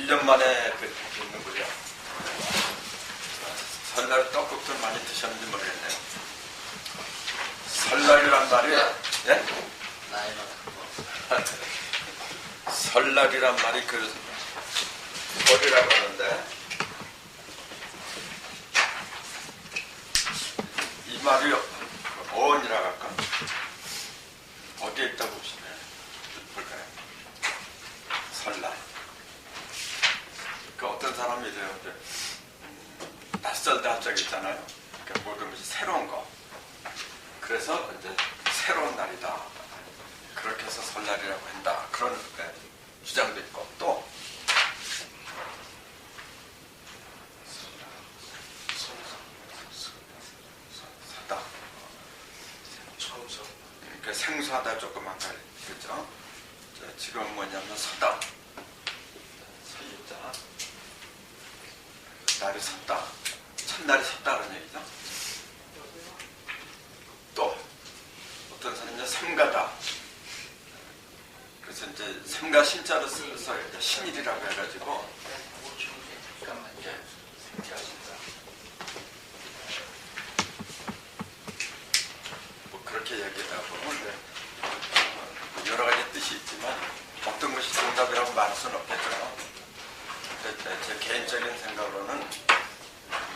1년 만에 뵙는군요. 설날 떡국들 많이 드셨는지 모르겠네요. 설날이란 말이, 예? 설날이란 말이 설이라고 하는데, 이 말이 어원이라고 할까? 어디에 있다고 보시면 볼까요? 설날. 그러니까 어떤 사람이 이래요. 낯설다 할 적이 있잖아요. 그러니까 모든 것이 새로운 거. 그래서 이제 새로운 날이다. 그렇게 해서 설날이라고 한다. 그런 주장도 있고, 또 사다. 그러니까 생소하다 조금 아까 그랬죠. 지금은 뭐냐면 서다. 서유자. 날이 섰다. 첫날이 섰다는 얘기죠. 또 어떤 사람은 이제 삼가다. 그래서 이제 삼가 신자로 써서 이제 신일이라고 해가지고 뭐 그렇게 얘기하다 보면 여러 가지 뜻이 있지만 어떤 것이 정답이라고 말할 수는 없겠죠. 제 개인적인 생각으로는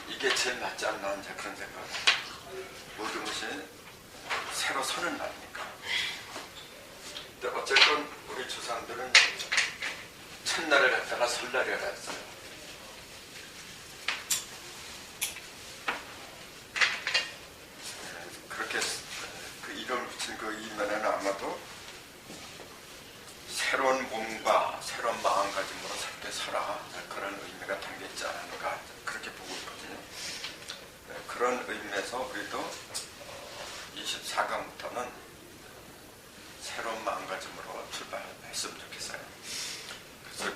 이게 제일 맞지 않나 이제 그런 생각. 모든 것이 새로 서는 날이니까. 근데 어쨌든 우리 조상들은 첫날을 갖다가 설날이라 했어요. 그렇게 그 이름을 붙인 그 이면에는 아마도 새로운 몸과 새로운 마음가짐으로 살게 서라, 그런 의미가 담겨있지 않은가 그렇게 보고 있거든요. 그런 의미에서 우리도 24강부터는 새로운 마음가짐으로 출발했으면 좋겠어요. 그래서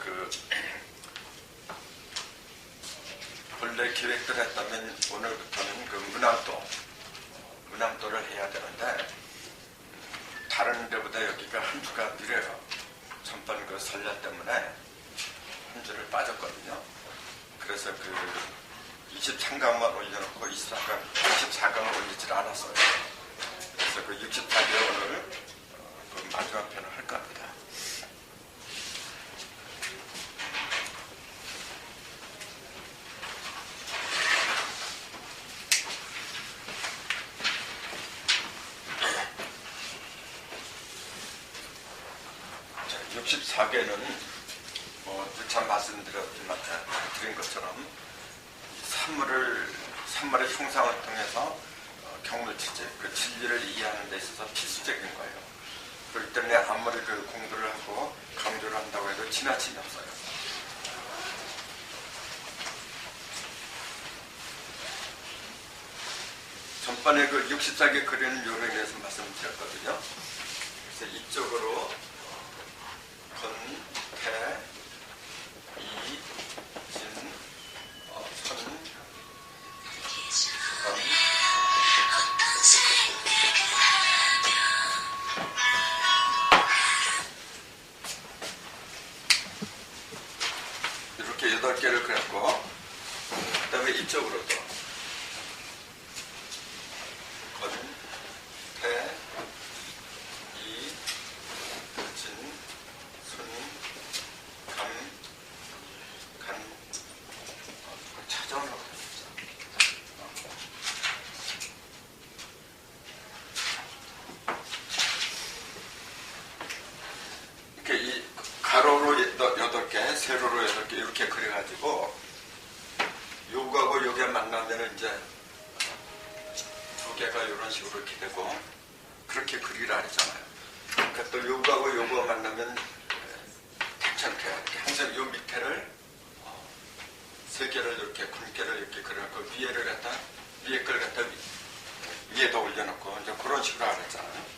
본래 기획들 했다면 오늘부터는 그 문암도를 해야 되는데 다른 데보다 여기가 한 주가 느려요. 전번 그 설날 때문에 한 주를 빠졌거든요. 그래서 23강만 올려놓고 24강을 올리질 않았어요. 그래서 64개 오늘 마지막 편을 할 겁니다. 자, 64개는 참 말씀드린 것처럼 산물의 형상을 통해서 경물치제, 그 진리를 이해하는 데 있어서 필수적인 거예요. 그렇기 때문에 아무리 그 공부를 하고 강조를 한다고 해도 지나침이 없어요. 전번에 그 64개 그리는 요령에 대해서 말씀드렸거든요. 그래서 이쪽으로 건, 태, 이, 진, 선, 건, 이렇게 8개를 그렸고, 그 다음에 이쪽으로도 건, 태, 이, 진, 순, 간, 찾아오려고 했죠. 이렇게 이 가로로 8개, 세로로 8개 이렇게 그려가지고 요거하고 요게 만나면 이제 두 개가 이런 식으로 이렇게 되고 그렇게 그리라 했잖아요. 그러니까 또 요거하고 요거 만나면 괜찮게 항상 요 밑에를 3개를 이렇게 굵게를 이렇게 그려놓고 위에 걸 갖다 위에다 올려놓고 이제 그런 식으로 하랬잖아요.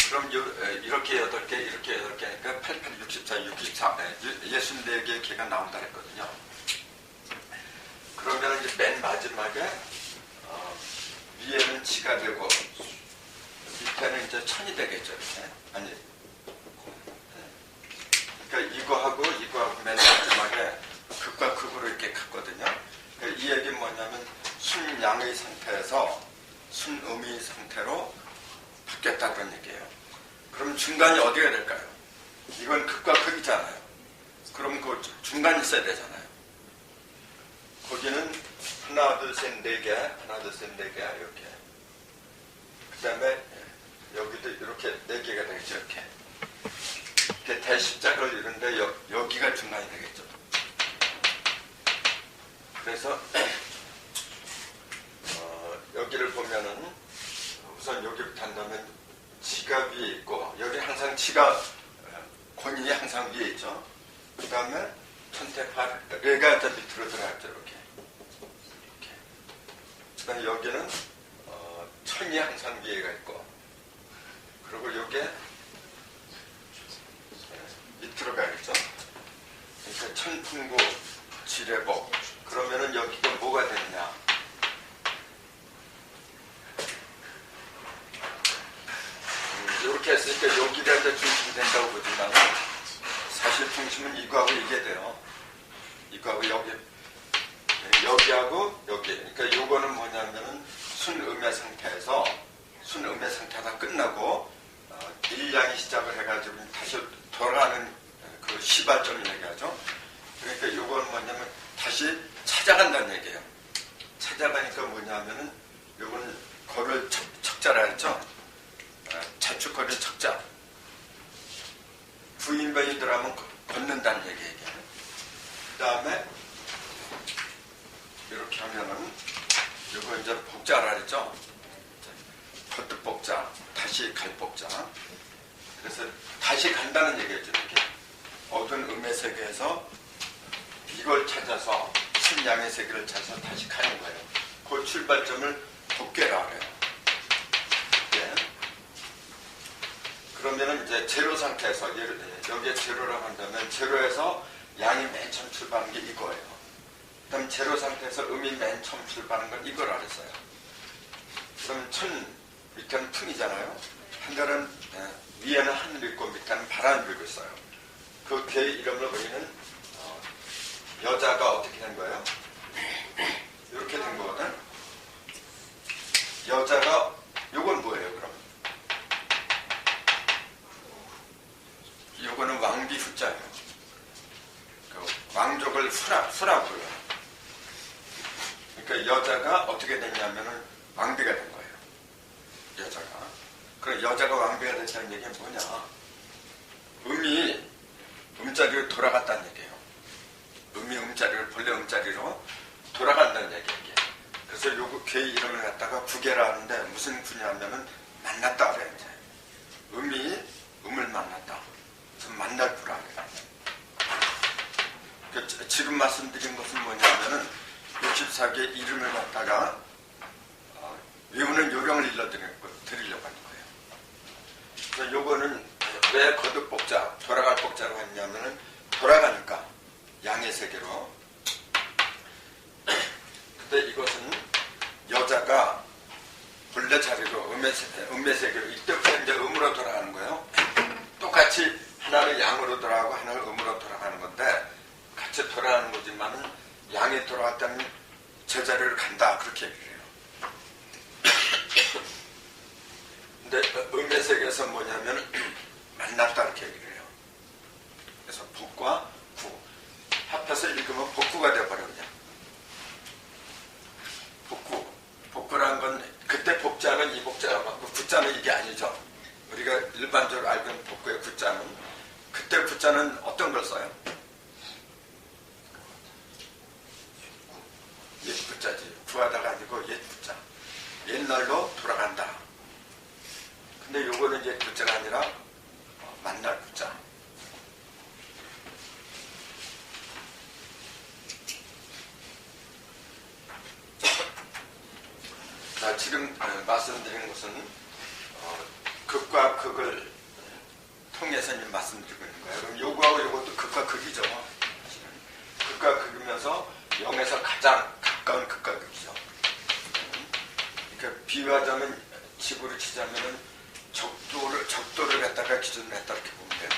그럼 이렇게 8개, 이렇게 8개 하니까 88, 64, 64, 64개의 개가 나온다 했거든요. 그러면 이제 맨 마지막에 위에는 지가 되고 밑에는 이제 천이 되겠죠. 이렇게. 아니 그러니까 이거하고 맨 마지막에 극과 극으로 이렇게 갔거든요. 그러니까 이 얘기는 뭐냐면 순양의 상태에서 순음의 상태로 바뀌었다 그런 얘기예요. 그럼 중간이 어디가 될까요? 이건 극과 극이잖아요. 그럼 그 중간이 있어야 되잖아요. 거기는 하나 둘 셋 네 개, 하나 둘 셋 네 개 이렇게. 그 다음에 여기도 이렇게 네 개가 되겠죠. 이렇게 대십자가를 이루는데 여기가 중간이 되겠죠. 그래서 여기를 보면은 우선 여기부터 한다면 지가 위에 있고 여기 항상 지가 권인이 항상 위에 있죠. 그 다음에 천태팔 레가 이제 밑으로 들어갔죠. 이렇게. 그 다음에 여기는 천이 항상 위에가 있고 그리고 여기에 밑으로 가야겠죠. 그러니까 천풍구 지례복. 그러면은 여기가 뭐가 되느냐? 이렇게 했으니까 여기가 이제 중심이 된다고 보지만 사실 중심은 이거하고 이게 돼요. 이거하고 여기하고 여기. 그러니까 요거는 뭐냐면은 순음의 상태에서 순음의 상태가 끝나고 일량이 시작을 해가지고 다시 돌아가는 그 시발점을 얘기하죠. 그러니까 요거는 뭐냐면 다시 찾아간다는 얘기예요. 찾아가니까 뭐냐면은 요거는 거를 척자라 했죠. 자축거리 척자. 부인변이 들어가면 걷는다는 얘기예요. 그 다음에 이렇게 하면은 요거 이제 복자라 했죠. 거듭 복자, 다시 갈 복자. 그래서 다시 간다는 얘기였죠. 이렇게 어두운 음의 세계에서 이걸 찾아서 순양의 세계를 찾아서 다시 가는 거예요. 그 출발점을 복계라 그래요. 네. 그러면은 이제 제로 상태에서 여기에 제로라고 한다면 제로에서 양이 맨 처음 출발하는 게 이거예요. 그다음 제로 상태에서 음이 맨 처음 출발하는 건 이거라 그랬어요. 그럼 천 밑에는 풍이잖아요. 하늘은 위에는 하늘이 있고 밑에는 바람이 불고 있어요. 그 개의 이름을 우리는 여자가 어떻게 된 거예요? 이렇게 된 거거든. 여자가 요건 뭐예요 그럼? 요거는 왕비 후자예요. 그 왕족을 후라고요. 그러니까 여자가 어떻게 됐냐면은 왕비가 된 거예요. 여자가. 그럼 여자가 왕비가 됐다는 얘기는 뭐냐? 음이 음자리로 돌아갔다는 얘기예요. 음이 음자리로 본래 음자리로 돌아간다는 얘기예요. 그래서 요거 개의 이름을 갖다가 구계라 하는데 무슨 구냐면은 만났다 그래요. 이제. 음이 음을 만났다. 그래서 만날 구라 그래요. 지금 말씀드린 것은 뭐냐면은 64개 이름을 갖다가 외우는 요령을 드리려고 하는 거예요. 그래서 요거는 왜 거듭 복자, 돌아갈 복자라고 했냐면은 돌아가니까 양의 세계로. 근데 이것은 여자가 본래 자리로 음의 세계로 이때부터 이제 음으로 돌아가는 거예요. 똑같이 하나는 양으로 돌아가고 하나는 음으로 돌아가는 건데 같이 돌아가는 거지만은 양이 돌아갔다면 제자리로 간다 그렇게 얘기를 해요. 근데 음의 세계에서 뭐냐면 만났다 이렇게 얘기를 해요. 그래서 복과 구 합해서 읽으면 복구가 돼버렸냐. 복구라는 건 그때 복자는 이 복자가 맞고 구자는 이게 아니죠. 우리가 일반적으로 알고 있는 복구의 구자는 그때 구자는 어떤 걸 써요? 옛 구자지. 구하다가 아니고 옛 구자. 옛날로 돌아간다. 근데 요거는 옛 구자가 아니라 만날 구자. 자, 지금 말씀드린 것은 극과 극을 통해서 말씀드리고 있는 거예요. 그럼 요거하고 요것도 극과 극이죠. 극과 극이면서 0에서 가장 가까운 극과 극이죠. 그러니까 비유하자면 집으로 치자면은 적도를 갖다가 기준으로 했다 이렇게 보면 돼요.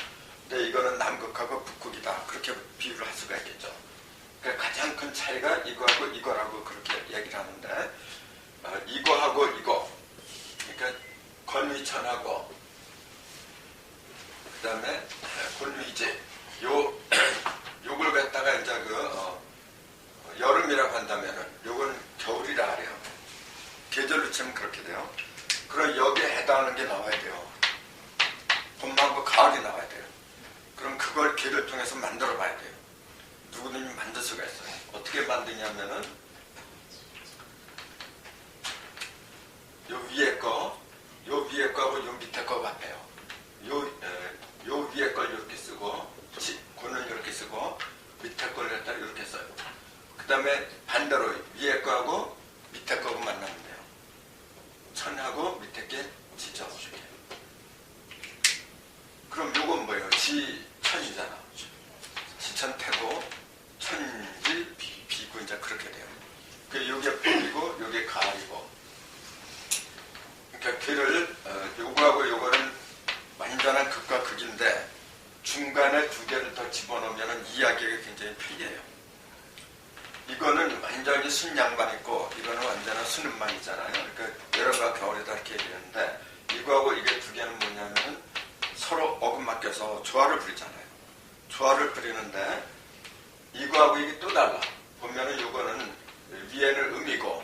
근데 이거는 남극 남극하고 북극이다. 그렇게 비유를 할 수가 있겠죠. 그러니까 가장 큰 차이가 이거하고 이거라고 그렇게 얘기를 하는데, 이거하고 이거, 그러니까 건위천하고 그 다음에 곤위지, 요걸 갖다가 이제 여름이라고 한다면은 요거는 겨울이라 그래요. 계절로 치면 그렇게 돼요. 그럼 여기에 해당하는 게 나와야 돼요. 봄하고 가을이 나와야 돼요. 그럼 그걸 길을 통해서 만들어 봐야 돼요. 누구든지 만들 수가 있어요. 어떻게 만드냐면은 요 위에 거하고 요 밑에 거 같아요. 요 위에 걸 이렇게 쓰고, 고는 이렇게 쓰고, 밑에 걸 갖다 이렇게 써요. 그 다음에 반대로 위에 거하고 밑에 거하고 만나면 돼요. 천하고 밑에 게 지죠. 그럼 요건 뭐예요? 지천이잖아. 지천태고, 천지, 비고, 이제 그렇게 돼요. 요게 봄이고, 요게 가을이고. 그러니까 걔를, 요거하고 요거는 완전한 극과 극인데, 중간에 두 개를 더 집어넣으면 이야기가 굉장히 편리해요. 이거는 완전히 순양만 있고, 이거는 완전한 순음만 있잖아요. 그러니까 여름과 겨울이다 이렇게 얘기하는데, 이거하고 이게 두 개는 뭐냐면 서로 어긋맞겨서 조화를 부리잖아요. 조화를 부리는데, 이거하고 이게 또 달라. 보면은 요거는 위에는 음이고,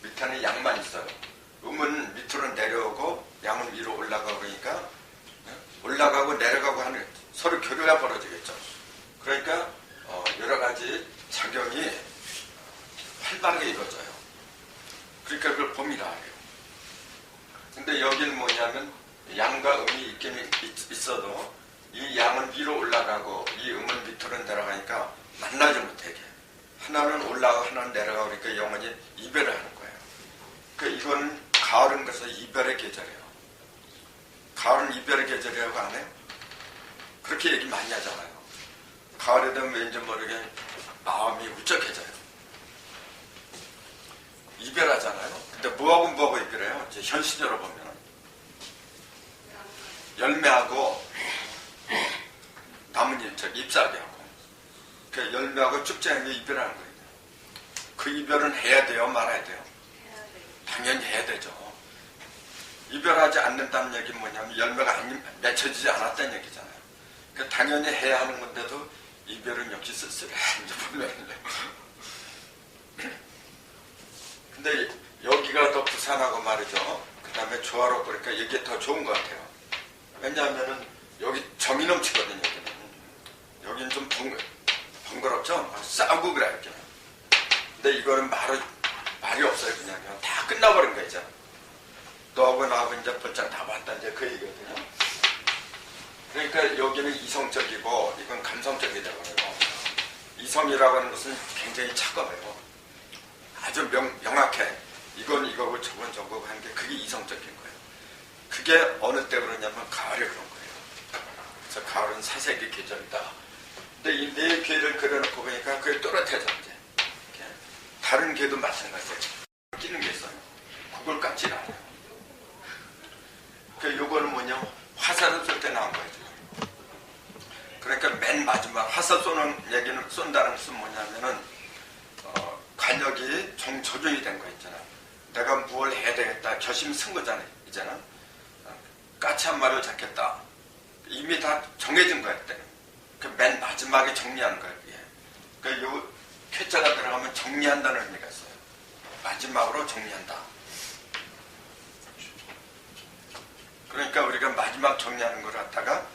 밑에는 양만 있어요. 음은 밑으로 내려오고, 양은 위로 올라가고 그러니까, 올라가고 내려가고 하는 서로 교류가 벌어지겠죠. 그러니까 여러 가지 작용이 활발하게 이루어져요. 그러니까 그걸 봄이라 해요. 근데 여기는 뭐냐면 양과 음이 있긴 있어도 이 양은 위로 올라가고 이 음은 밑으로 내려가니까 만나지 못하게. 하나는 올라가고 하나는 내려가고 그러니까 영원히 이별을 하는 거예요. 그러니까 이건 가을은 그래서 이별의 계절이에요. 가을은 이별의 계절이라고 안 해요? 그렇게 얘기 많이 하잖아요. 가을에 되면 왠지 모르게 마음이 울적해져요. 이별하잖아요. 근데 뭐하고 이별해요? 이제 현실적으로 보면 열매하고 나뭇잎, 잎사귀 하고 그 열매하고 쭉자는 게 이별하는 거예요. 그 이별은 해야 돼요? 말아야 돼요? 당연히 해야 되죠. 이별하지 않는다는 얘기는 뭐냐면 열매가 안 맺혀지지 않았다는 얘기잖아요. 그러니까 당연히 해야 하는 건데도 이별은 역시 쓸쓸해. 이제 보면요. 근데 여기가 더 부산하고 말이죠. 그 다음에 조화롭고 그러니까 이게 더 좋은 것 같아요. 왜냐하면은 여기 정이 넘치거든요. 여기는. 여기는 좀 번거롭죠? 싸우고 그래. 여기는. 근데 이거는 말이 없어요. 그냥 다 끝나버린 거죠. 너하고 나하고 이제 벌써 다 봤다 이제 그 얘기거든요. 그러니까 여기는 이성적이고 이건 감성적이 되거든요. 이성이라고 하는 것은 굉장히 차가워요. 아주 명확해. 이건 이거고 저건 저거고 하는 게 그게 이성적인 거예요. 그게 어느 때 그러냐면 가을에 그런 거예요. 그래서 가을은 사색의 계절이다. 근데 이 네 개를 그려놓고 보니까 그게 또렷해져 이제. 다른 개도 마찬가지예요. 끼는 게 있어요. 그걸 깎지 않아요. 요거는 뭐냐, 화살을 쏠 때 나온 거예요. 그러니까 맨 마지막 화살 쏘는 얘기는 쏜다는 것은 뭐냐면은 관역이 조정이 된 거 있잖아. 내가 뭘 해야 되겠다 결심 쓴 거잖아요. 이제는 까치 한 마리를 잡겠다. 이미 다 정해진 거야. 그때는. 맨 마지막에 정리하는 거예요. 그러니까 요 쾌자가 들어가면 정리한다는 의미가 있어요. 마지막으로 정리한다. 그러니까 우리가 마지막 정리하는 걸 갖다가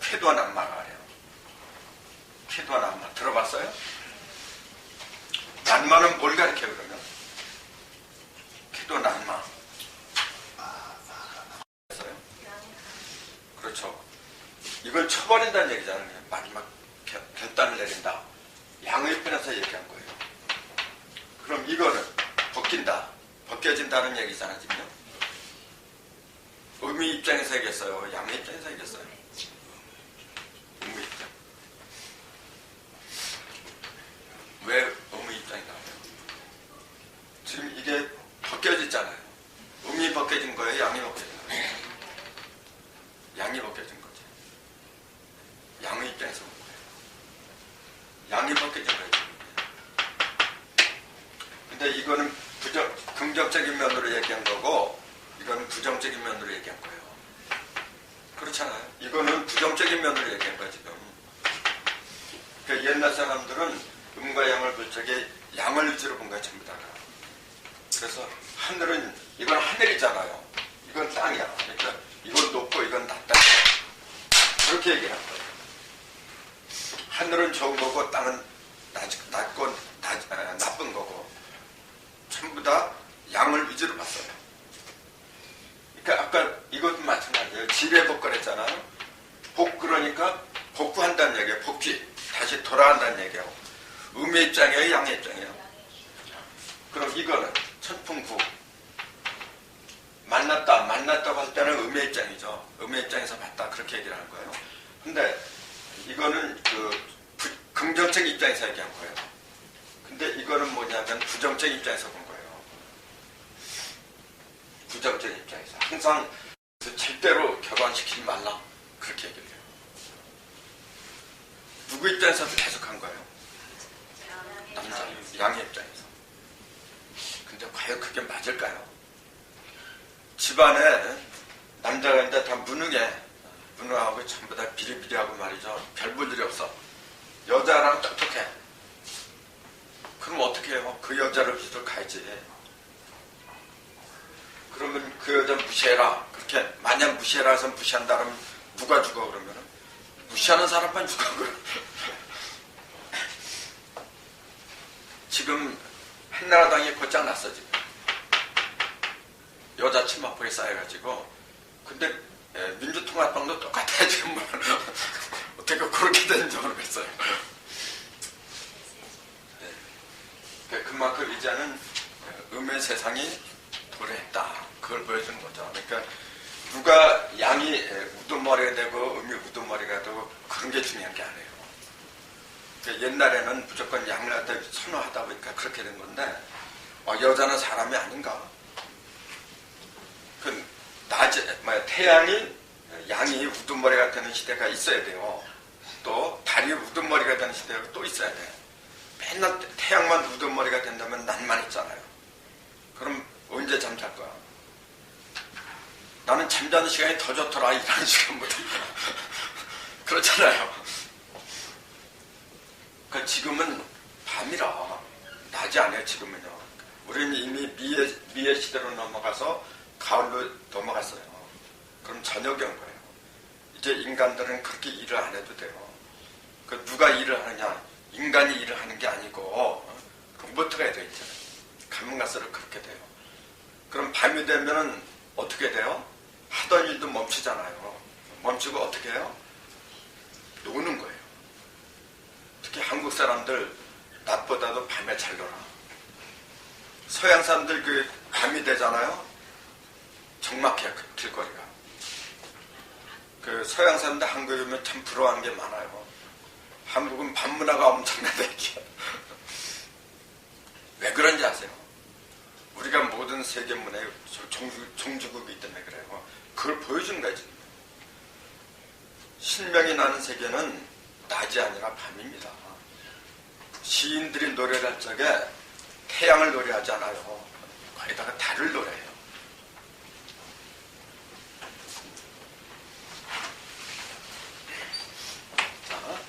쾌도난마가 해요. 쾌도난마 들어봤어요? 난마는 뭘 가르쳐요 그러면? 쾌도난마. 그렇죠. 이걸 쳐버린다는 얘기잖아요. 마지막 결단을 내린다. 양의 편에서 얘기한 거예요. 그럼 이거는 벗긴다. 벗겨진다는 얘기잖아 지금요. 의미 입장에서 얘기했어요. 양의 입장에서 얘기했어요. 의미 입장. 왜 의미 입장이 나와요? 지금 이게 벗겨지잖아요. 의미 벗겨진 거예요? 양이 벗겨진 거예요? 양이 벗겨진 거죠. 양의 입장에서 본 거예요. 양이 벗겨진 거예요. 근데 이거는 긍정적인 면으로 얘기한 거고, 이거는 부정적인 면으로 얘기한 거예요. 그렇잖아요. 이거는 부정적인 면으로 얘기한 거야, 지금. 그러니까 옛날 사람들은 음과 양을 볼 적에 양을 위주로 본 거야, 전부 다가. 그래서 하늘은, 이건 하늘이잖아요. 이건 땅이야. 그러니까 이건 높고 이건 낮다. 그렇게 얘기를 한 거예요. 하늘은 좋은 거고 땅은 낮고 나쁜 거고. 전부 다 양을 위주로 봤어요. 그러니까 아까 이것도 마찬가지예요. 지배복걸했잖아요. 복 그러니까 복구한다는 얘기예요. 복귀. 다시 돌아간다는 얘기하고. 음의 입장이에요, 양의 입장이에요. 그럼 이거는 천풍구. 만났다고 할 때는 음의 입장이죠. 음의 입장에서 봤다. 그렇게 얘기를 하는 거예요. 근데 이거는 긍정적 입장에서 얘기한 거예요. 근데 이거는 뭐냐면 부정적 입장에서 본 거예요. 부정적 입장에서. 항상 절대로 격언시키지 말라. 그렇게 얘기를 해요. 누구 입장에서도 계속 한 거예요. 남자, 양의 입장에서. 근데 과연 그게 맞을까요? 집안에 남자가 있는데 다 무능하고 전부 다 비리비리하고 말이죠. 별 볼 일이 없어. 여자랑 똑똑해. 그럼 어떻게 해요? 그 여자를 빚을 가야지. 그러면 그 여자 무시해라. 그렇게 만약 무시해라 해서 무시한다 그러면 누가 죽어 그러면은? 무시하는 사람만 죽어. 지금 한나라당이 곧장 났어 지금. 여자 치마폭이 쌓여가지고. 근데 민주통합당도 똑같아요 지금. 어떻게 그렇게 되는지 모르겠어요. 네. 그만큼 이제는 음의 세상이 도래했다. 그걸 보여주는 거죠. 그러니까 누가 양이 우두머리가 되고 음이 우두머리가 되고 그런 게 중요한 게 아니에요. 그러니까 옛날에는 무조건 양을 갖다 선호하다 보니까 그렇게 된 건데 여자는 사람이 아닌가? 태양이 양이 우두머리가 되는 시대가 있어야 돼요. 또 달이 우두머리가 되는 시대가 또 있어야 돼요. 맨날 태양만 우두머리가 된다면 난만 있잖아요. 그럼 언제 잠잘 거야? 나는 잠자는 시간이 더 좋더라. 일하는 시간보다. 그렇잖아요. 그러니까 지금은 밤이라 낮이 아니에요. 지금은요. 우리는 이미 미의 시대로 넘어가서 가을로 넘어갔어요. 그럼 저녁이 온 거예요. 이제 인간들은 그렇게 일을 안 해도 돼요. 그 누가 일을 하느냐? 인간이 일을 하는 게 아니고 로봇가 해야 돼 이제. 가면 갈수록 그렇게 돼요. 그럼 밤이 되면은 어떻게 돼요? 하던 일도 멈추잖아요. 멈추고 어떻게 해요? 노는 거예요. 특히 한국 사람들 낮보다도 밤에 잘 놀아. 서양 사람들 밤이 되잖아요. 적막해요. 길거리가. 서양 사람들 한국에 오면 참 부러워하는 게 많아요. 한국은 밤 문화가 엄청나다 이게. 왜 그런지 아세요? 우리가 모든 세계 문화에 종주국이기 때문에 그래요. 그걸 보여주는 거야 지금. 신명이 나는 세계는 낮이 아니라 밤입니다. 시인들이 노래를 할 적에 태양을 노래하지 않아요. 거기다가 달을 노래해요. 자,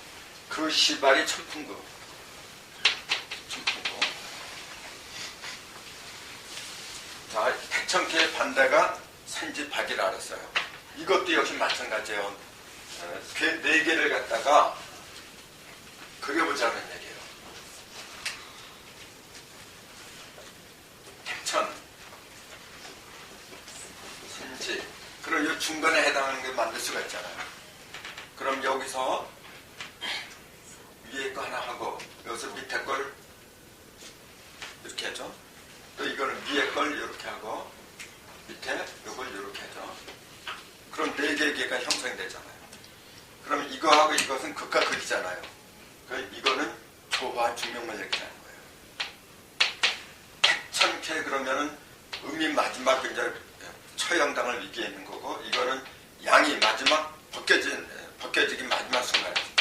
그 시발이 천풍구. 자, 백천케의 반대가 산지박이라 그랬어요. 이것도 역시 마찬가지예요. 그 네 개를 갖다가 그려보자는 얘기예요. 백천, 산지. 그럼 이 중간에 해당하는 게 만들 수가 있잖아요. 그럼 여기서 위에 거 하나 하고 여기서 밑에 걸 이렇게 하죠. 또 이거는 위에 걸 이렇게 하고 밑에 이걸 이렇게 하죠. 그럼 네 개의 개가 형성이 되잖아요. 그럼 이거하고 이것은 극과 극이잖아요. 이거는 조화 중명만 이렇게 하는 거예요. 백천케 그러면은 음이 마지막 이제 처형당을 위기에 있는 거고 이거는 양이 마지막 벗겨지기 마지막 순간이에요.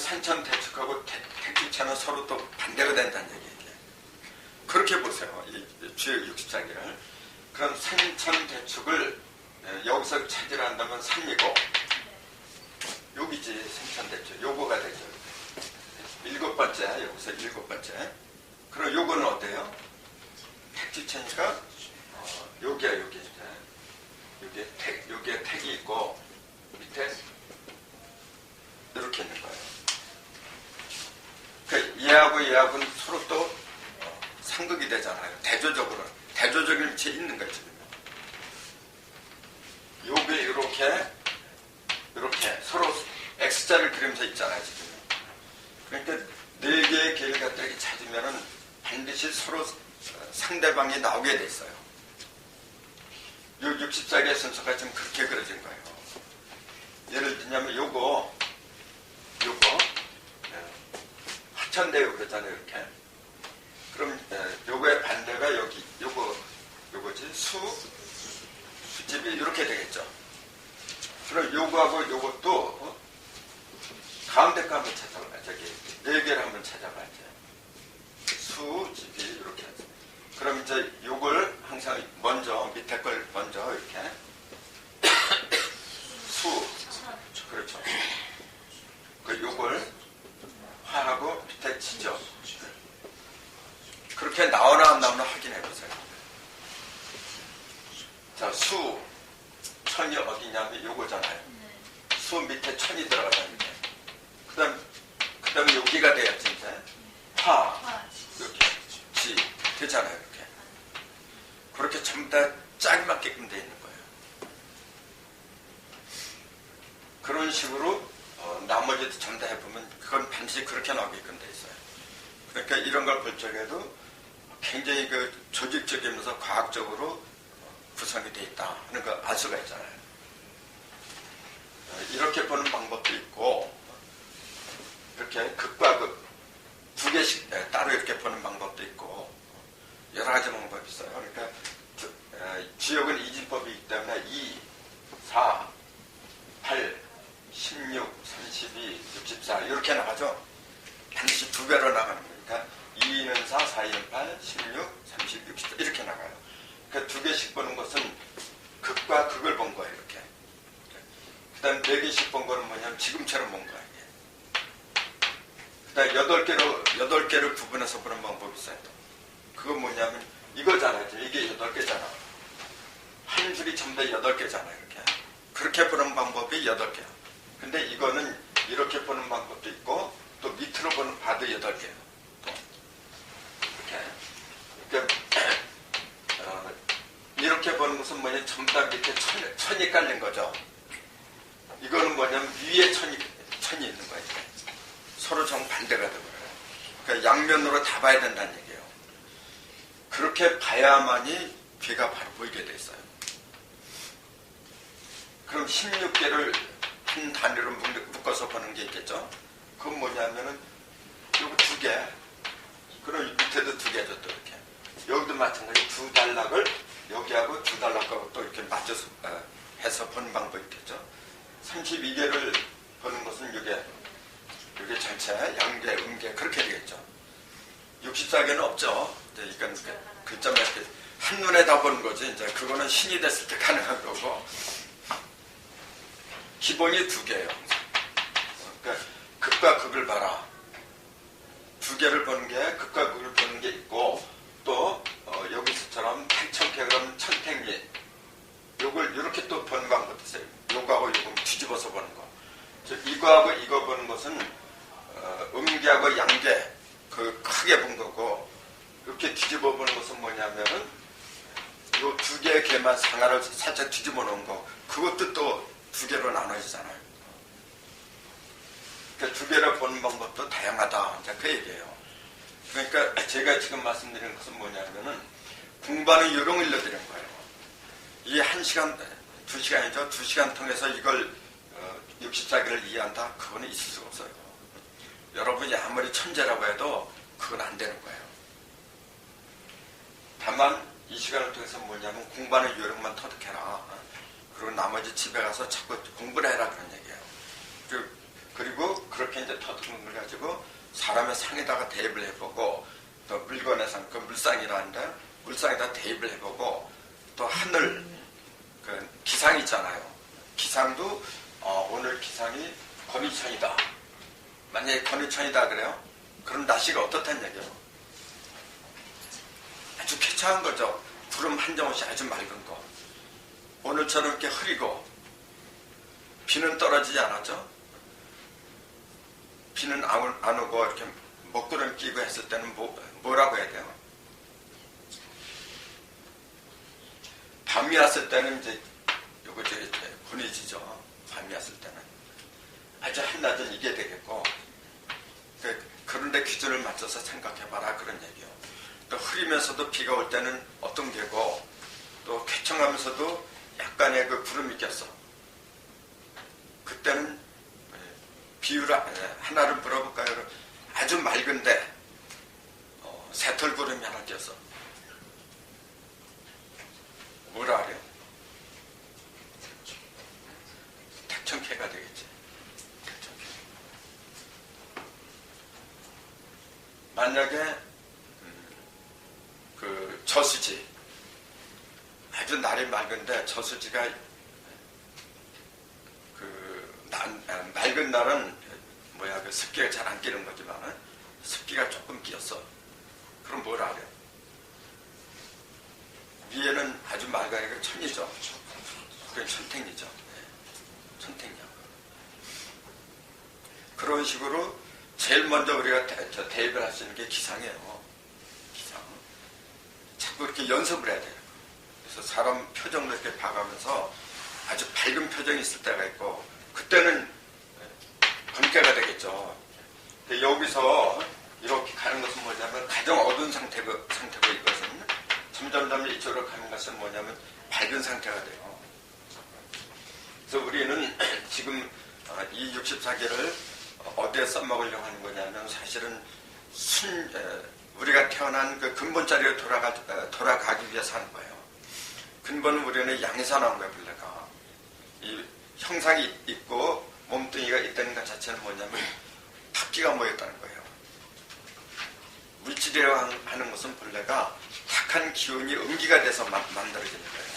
산천대축하고 택지천은 서로 또 반대가 된다는 얘기예요. 그렇게 보세요. 이 주역 64개를. 그럼 산천대축을 여기서 찾으란다면 3이고 여기지 산천대축. 요거가 되죠. 7번째. 여기서 7번째. 그럼 요거는 어때요? 택지천이니까 여기야 여기. 여기에 택이 있고 밑에 이렇게 있는 거예요. 그러니까 얘하고는 서로 또 상극이 되잖아요. 대조적인 위치에 있는 거예요. 지금. 요게 이렇게 서로 X자를 그리면서 있잖아요. 지금. 그러니까 4개의 길을 갖다 이렇게 찾으면은 반드시 서로 상대방이 나오게 돼 있어요. 요 64개의 순서가 지금 그렇게 그려진 거예요. 예를 들면 요거 화천대유 그러잖아요. 이렇게. 그럼 요거의 반대가 여기 요거지 수집이 이렇게 되겠죠. 그럼 요거하고 요것도 가운데 거 한번 찾아봐요. 저기 4개를 한번 찾아봐야죠. 수집이 이렇게 하죠. 그럼 이제 요걸 항상 먼저 밑에 걸 먼저 이렇게 그렇죠. 요걸 화하고 밑에 치죠. 그렇게 나오나 안 나오나 확인해 보세요. 자, 천이 어디냐면 요거잖아요. 수 밑에 천이 들어가다는 게. 그 다음에 여기가 돼야지 이제 이렇게 지 되잖아요. 이렇게. 그렇게 전부 다 짝이 맞게끔 돼 있는 거예요. 그런 식으로 나머지도 전부 다 해보면 그건 반드시 그렇게 나오게끔 돼 있어요. 그러니까 이런 걸 볼 적에도 굉장히 조직적이면서 과학적으로 구성이 돼 있다 하는 거 알 수가 있잖아요. 이렇게 보는 방법도 있고 이렇게 극과 극 2개씩 따로 이렇게 보는 방법도 있고 여러 가지 방법이 있어요. 그러니까 주역은 이진법이 있기 때문에 2, 4, 8, 16, 32, 64 이렇게 나가죠. 반드시 2배로 나가는 거니까 2는 4, 4는 8, 16, 30, 64 이렇게 나가요. 그러니까 2개씩 보는 것은 극과 극을 본 거예요. 이렇게. 그 다음 4개씩 본 거는 뭐냐면 지금처럼 본 거예요. 그 다음 8개를 구분해서 보는 방법이 있어요. 그건 뭐냐면 이거잖아요. 이게 8개잖아. 한 줄이 전부 다 8개잖아요. 이렇게. 그렇게 보는 방법이 8개야. 근데 이거는 이렇게 보는 방법도 있고 또 밑으로 보는 봐도 8개예요. 또. 이렇게. 그러니까 이렇게 보는 것은 뭐냐면 전부 다 밑에 천이 깔린 거죠. 이거는 뭐냐면 위에 천이 있는 거예요. 서로 정반대가 되고요. 그러니까 양면으로 다 봐야 된다는 얘기예요. 그렇게 봐야만이 귀가 바로 보이게 돼 있어요. 그럼 16개를 한 단위로 묶어서 보는 게 있겠죠. 그건 뭐냐면은 요거 2개. 그럼 밑에도 2개죠. 또 이렇게. 여기도 마찬가지 2단락을 여기하고 2단락하고 또 이렇게 맞춰서 해서 보는 방법이 있겠죠. 32개를 보는 것은 이게 전체 양계, 음계 그렇게 되겠죠. 64개는 없죠. 이건 글자만 이렇게 한눈에 다 보는 거지. 이제 그거는 신이 됐을 때 가능한 거고. 기본이 2개예요. 그러니까 극과 극을 봐라. 2개를 보는 게 극과 극을 보는 게 있고 또 여기서처럼 택천캐 그러면 천택리 요걸 이렇게 또 보는 방법도 있어요. 요거하고 요거 뒤집어서 보는 거. 이거하고 이거 보는 것은 음계하고 양계 크게 본 거고 이렇게 뒤집어 보는 것은 뭐냐면은 요 2개의 개만 상하를 살짝 뒤집어 놓은 거 그것도 또 2개로 나눠지잖아요. 그러니까 2개로 보는 방법도 다양하다. 이제 그 얘기예요. 그러니까 제가 지금 말씀드리는 것은 뭐냐면은 공부하는 요령을 일러드리는 거예요. 이게 1시간, 2시간이죠. 2시간 통해서 이걸 64개를 이해한다? 그거는 있을 수가 없어요. 여러분이 아무리 천재라고 해도 그건 안 되는 거예요. 다만 이 시간을 통해서 뭐냐면 공부하는 요령만 터득해라. 그리고 나머지 집에 가서 자꾸 공부를 해라 그런 얘기예요. 그리고 그렇게 이제 터득한 걸 가지고 사람의 상에다가 대입을 해보고 또 물건의 상, 그 물상이라는데 물상에다 대입을 해보고 또 하늘 그 기상 있잖아요. 기상도 오늘 기상이 건의천이다. 만약에 건의천이다 그래요? 그럼 날씨가 어떻다는 얘기예요? 아주 쾌차한 거죠. 구름 한 점 없이 아주 맑은 거. 오늘처럼 이렇게 흐리고 비는 떨어지지 않았죠? 비는 안 오고 이렇게 먹구름 끼고 했을 때는 뭐라고 해야 돼요? 밤이 왔을 때는 이제 요거 저기 군이지죠. 밤이 왔을 때는 아주 한낮은 이게 되겠고 그런데 기준을 맞춰서 생각해봐라 그런 얘기요. 또 흐리면서도 비가 올 때는 어떤 게고 또 쾌청하면서도 약간의 그 구름이 꼈어. 그때는 비유를 하나를 물어볼까요? 아주 맑은데 새털구름이 하나 꼈어. 뭐라 그래요? 택청캐가 되겠지. 택청캐. 만약에 그 저수지 아주 날이 맑은데 저수지가 맑은 날은 그 습기가 잘 안 끼는 거지만 습기가 조금 끼었어. 그럼 뭐라 그래요? 위에는 아주 맑으니까 천이죠. 그게 천택이죠. 네. 천택이야. 그런 식으로 제일 먼저 우리가 대입을 할 수 있는 게 기상이에요. 기상. 자꾸 이렇게 연습을 해야 돼요. 그래서 사람 표정도 이렇게 봐가면서 아주 밝은 표정이 있을 때가 있고 그때는 번개가 되겠죠. 여기서 이렇게 가는 것은 뭐냐면 가장 어두운 상태고 이것은 점점 이쪽으로 가는 것은 뭐냐면 밝은 상태가 돼요. 그래서 우리는 지금 이 64개를 어디에 써먹으려고 하는 거냐면 사실은 우리가 태어난 그 근본자리로 돌아가기 위해서 하는 거예요. 근본은 우리는 양에서 나온 거예요, 본래가. 이 형상이 있고 몸뚱이가 있다는 것 자체는 뭐냐면 탁기가 모였다는 거예요. 물질이라고 하는 것은 본래가 탁한 기운이 음기가 돼서 만들어지는 거예요.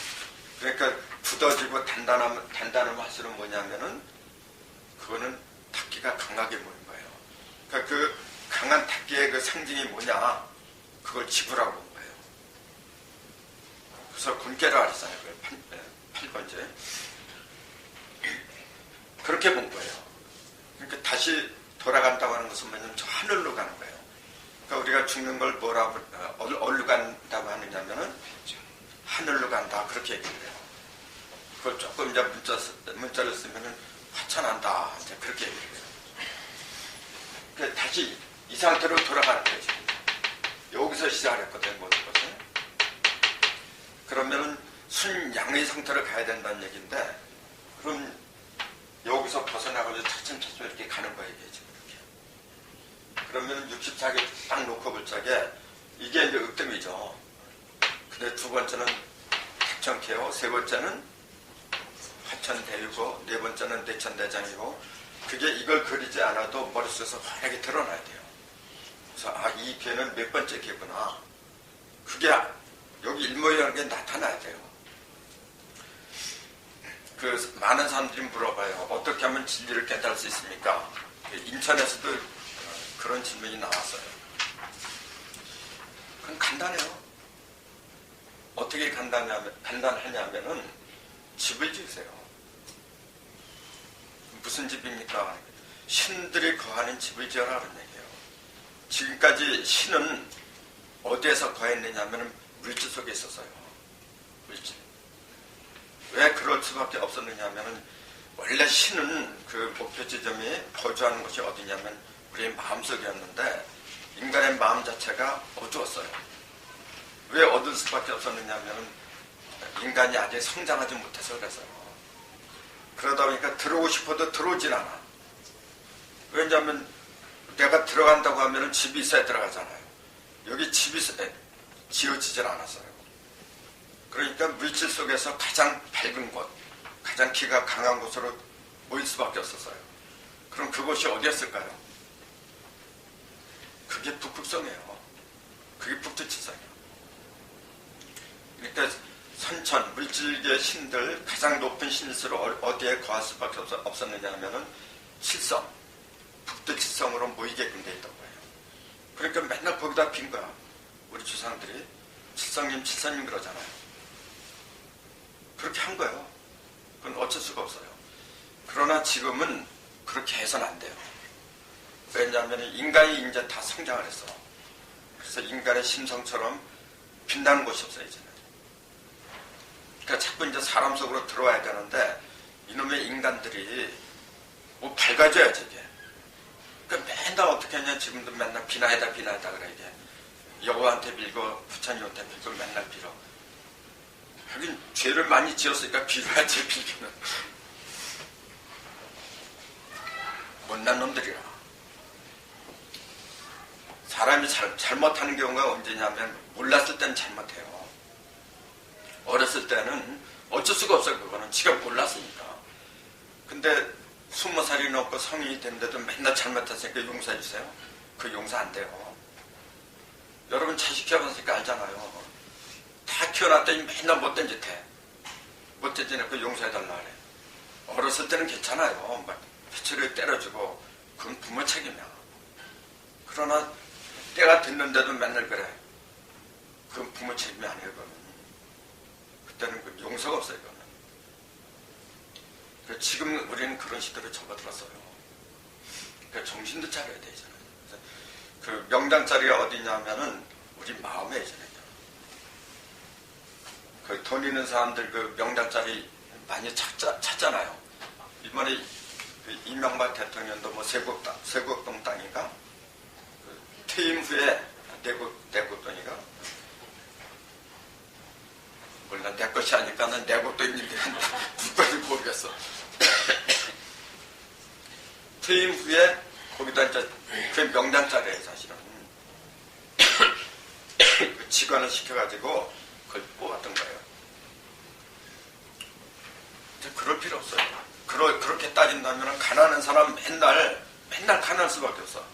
그러니까 굳어지고 단단함을 할수록 뭐냐면은 그거는 탁기가 강하게 모인 거예요. 그러니까 그 강한 탁기의 그 상징이 뭐냐? 그걸 지구라고 본 거예요. 그래서 군계라 그랬어요. 8번째. 그렇게 본 거예요. 그러니까 다시 돌아간다고 하는 것은 뭐냐면 저 하늘로 가는 거예요. 그러니까 우리가 죽는 걸 어디로 간다고 하느냐면은 하늘로 간다. 그렇게 얘기를 해요. 그걸 조금 이제 문자를 쓰면은 화천한다. 이제 그렇게 얘기를 해요. 그러니까 다시 이 상태로 돌아가는 거예요. 지금. 여기서 시작을 했거든요. 모든 것을. 그러면은 순양의 상태로 가야 된다는 얘기인데 그럼 여기서 벗어나가지고 차츰차츰 이렇게 가는 거예요. 이게 지금 이렇게. 그러면 64개 딱 놓고 볼 적에 이게 이제 으뜸이죠. 근데 두 번째는 택천캐요. 세 번째는 화천대유고 네 번째는 대천대장이고 그게 이걸 그리지 않아도 머릿속에서 환하게 드러나야 돼요. 그래서 이 개는 몇 번째 개구나. 그게 여기 일모이라는 게 나타나야 돼요. 그 많은 사람들이 물어봐요. 어떻게 하면 진리를 깨달을 수 있습니까? 인천에서도 그런 질문이 나왔어요. 그건 간단해요. 어떻게 간단하냐면은 집을 지으세요. 무슨 집입니까? 신들이 거하는 집을 지어라 그런 얘기예요. 지금까지 신은 어디에서 거했느냐면 물질 속에 있었어요. 물질. 왜 그럴 수밖에 없었느냐 하면은 원래 신은 그 목표 지점이 거주하는 곳이 어디냐면 우리의 마음속이었는데 인간의 마음 자체가 어두웠어요. 왜 어두울 수밖에 없었느냐 하면은 인간이 아직 성장하지 못해서 그래서요. 그러다 보니까 들어오고 싶어도 들어오질 않아. 왜냐하면 내가 들어간다고 하면은 집이 있어야 들어가잖아요. 여기 집이 지어지질 않았어요. 그러니까 물질 속에서 가장 밝은 곳, 가장 기가 강한 곳으로 모일 수밖에 없었어요. 그럼 그곳이 어디였을까요? 그게 북극성이에요. 그게 북두칠성이에요. 그러니까 선천, 물질계 신들 가장 높은 신일수로 어디에 거할 수밖에 없었느냐 하면은 칠성, 북두칠성으로 모이게끔 돼 있던 거예요. 그러니까 맨날 거기다 빈 거야. 우리 조상들이 칠성님, 칠성님 그러잖아요. 그렇게 한 거예요. 그건 어쩔 수가 없어요. 그러나 지금은 그렇게 해서는 안 돼요. 왜냐하면 인간이 이제 다 성장을 했어. 그래서 인간의 심성처럼 빛나는 곳이 없어요, 이제는. 그러니까 자꾸 이제 사람 속으로 들어와야 되는데 이놈의 인간들이 뭐 밝아져야지 이게. 그러니까 맨날 어떻게 하냐. 지금도 맨날 비나이다 그래 이게. 여호와한테 빌고 부처님한테 빌고 맨날 빌어. 하긴 죄를 많이 지었으니까 빌어야지. 빌기는 못난 놈들이라. 사람이 잘못하는 경우가 언제냐면 몰랐을 때는 잘못해요. 어렸을 때는 어쩔 수가 없어요. 그거는 지가 몰랐으니까. 근데 20살이 넘고 성인이 됐는데도 맨날 잘못했으니까 용서해주세요. 그 용서 안 돼요. 여러분 자식 키워봤으니까 알잖아요. 다 키워놨더니 맨날 못된 짓 해. 못된 짓 해서 용서해달라 그래. 어렸을 때는 괜찮아요. 막 피치를 때려주고 그건 부모 책임이야. 그러나 때가 됐는데도 맨날 그래. 그건 부모 책임이 아니에요. 그건. 그때는 그 용서가 없어요. 그건. 지금 우리는 그런 시대로 접어들었어요. 그러니까 정신도 차려야 되잖아요. 그 명당자리가 어디냐면은 우리 마음에 있잖아요. 그 돈 있는 사람들 그 명당자리 많이 찾잖아요. 이번에 그 이명박 대통령도 뭐 세국동 땅인가? 그 퇴임 후에 내곡동인가? 몰라, 내 것이 아니까는 내곡도 있는데 누구인지 모르겠어. 퇴임 후에 거기다 이제 그 명당자리에 사실은 그 직원을 시켜가지고 그걸 뽑았던 거예요. 그럴 필요 없어요. 그렇게 따진다면 가난한 사람 맨날 가난할 수밖에 없어.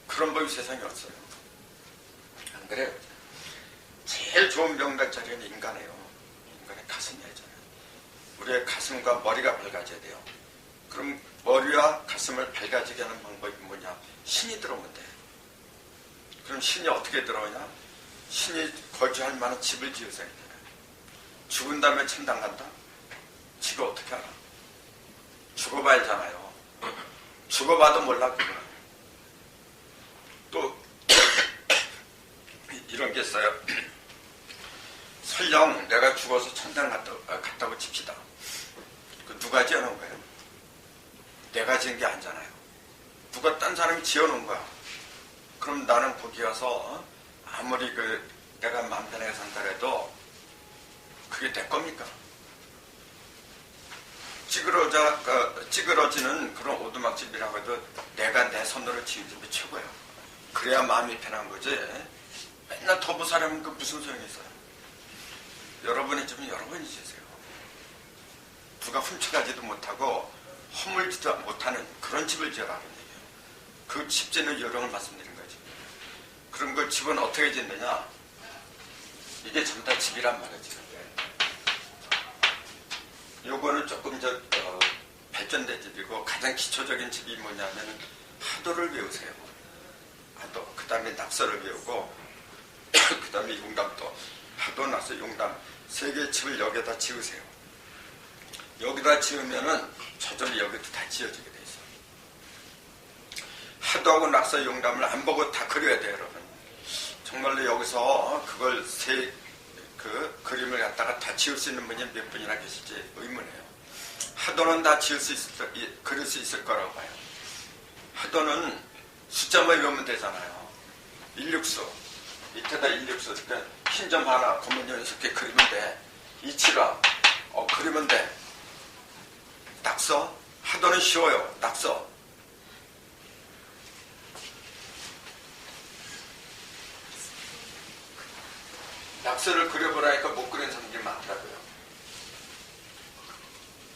그런 법이 세상에 없어요. 안 그래요? 제일 좋은 명당자리는 인간이에요. 인간의 가슴이잖아요. 우리의 가슴과 머리가 밝아져야 돼요. 그럼 머리와 가슴을 밝아지게 하는 방법이 뭐냐? 신이 들어오면 돼. 그럼 신이 어떻게 들어오냐? 신이 거주할 만한 집을 지으셔야 돼. 죽은 다음에 천당 간다? 지가 어떻게 알아? 죽어봐야 알잖아요. 죽어봐도 몰라. 그거는. 또 이런 게 있어요. 설령 내가 죽어서 천당 갔다고 칩시다. 그 누가 지어놓은 거예요? 내가 지은 게 아니잖아요. 누가 딴 사람이 지어놓은 거야. 그럼 나는 거기 가서 아무리 내가 마음 편하게 산다 해도 그게 내 겁니까? 찌그러지는 그런 오두막집이라고 해도 내가 내 손으로 지은 집이 최고야. 그래야 마음이 편한 거지. 맨날 터부사려면 그 무슨 소용이 있어요? 여러분의 집은 여러분이 지으세요. 누가 훔쳐가지도 못하고 허물지도 못하는 그런 집을 지어라는 얘기예요. 그 집 짓는 요령을 말씀드린 거지. 그럼 그 집은 어떻게 짓느냐? 이게 전부 다 집이란 말이지. 요거는 조금 발전된 집이고 가장 기초적인 집이 뭐냐면 하도를 외우세요. 하도. 그 다음에 낙서를 외우고 그 다음에 용담도. 하도, 낙서, 용담. 세 개의 집을 여기다 지으세요. 여기다 지으면은 저절로 여기도 다 지어지게 돼 있어. 하도하고 낙서, 용담을 안 보고 다 그려야 돼요, 여러분. 정말로 여기서 그걸 그림을 갖다가 다 지을 수 있는 분이 몇 분이나 계실지 의문이에요. 하도는 다 그릴 수 있을 거라고 봐요. 하도는 숫자만 외우면 되잖아요. 일육수. 밑에다 일육수. 그러니까 흰 점 하나, 검은 점 6개 그리면 돼. 이치라. 그리면 돼. 낙서. 하도는 쉬워요. 낙서. 낙서를 그려보라니까 못 그리는 사람들이 많더라고요.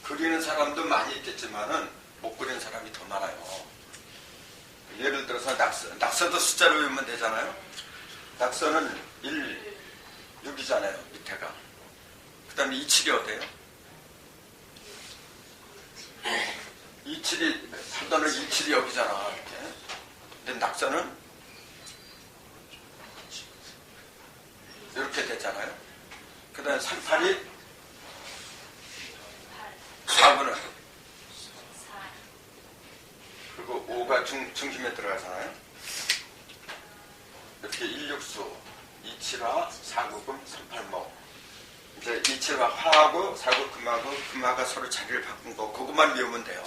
그리는 사람도 많이 있겠지만은 못 그린 사람이 더 많아요. 예를 들어서 낙서도 숫자로 외우면 되잖아요. 낙서는 1, 6이잖아요. 밑에가. 그 다음에 27이 어때요? 27이, 사도는 27이 여기잖아. 이렇게. 근데 낙서는 이렇게 되잖아요. 그 다음에 38이 4분은 그리고 5가 중심에 들어가잖아요. 이렇게 1육수 27화 4구금 38목 이제 27화 화하고 4구 금하가 서로 자리를 바꾼 거 그것만 외우면 돼요.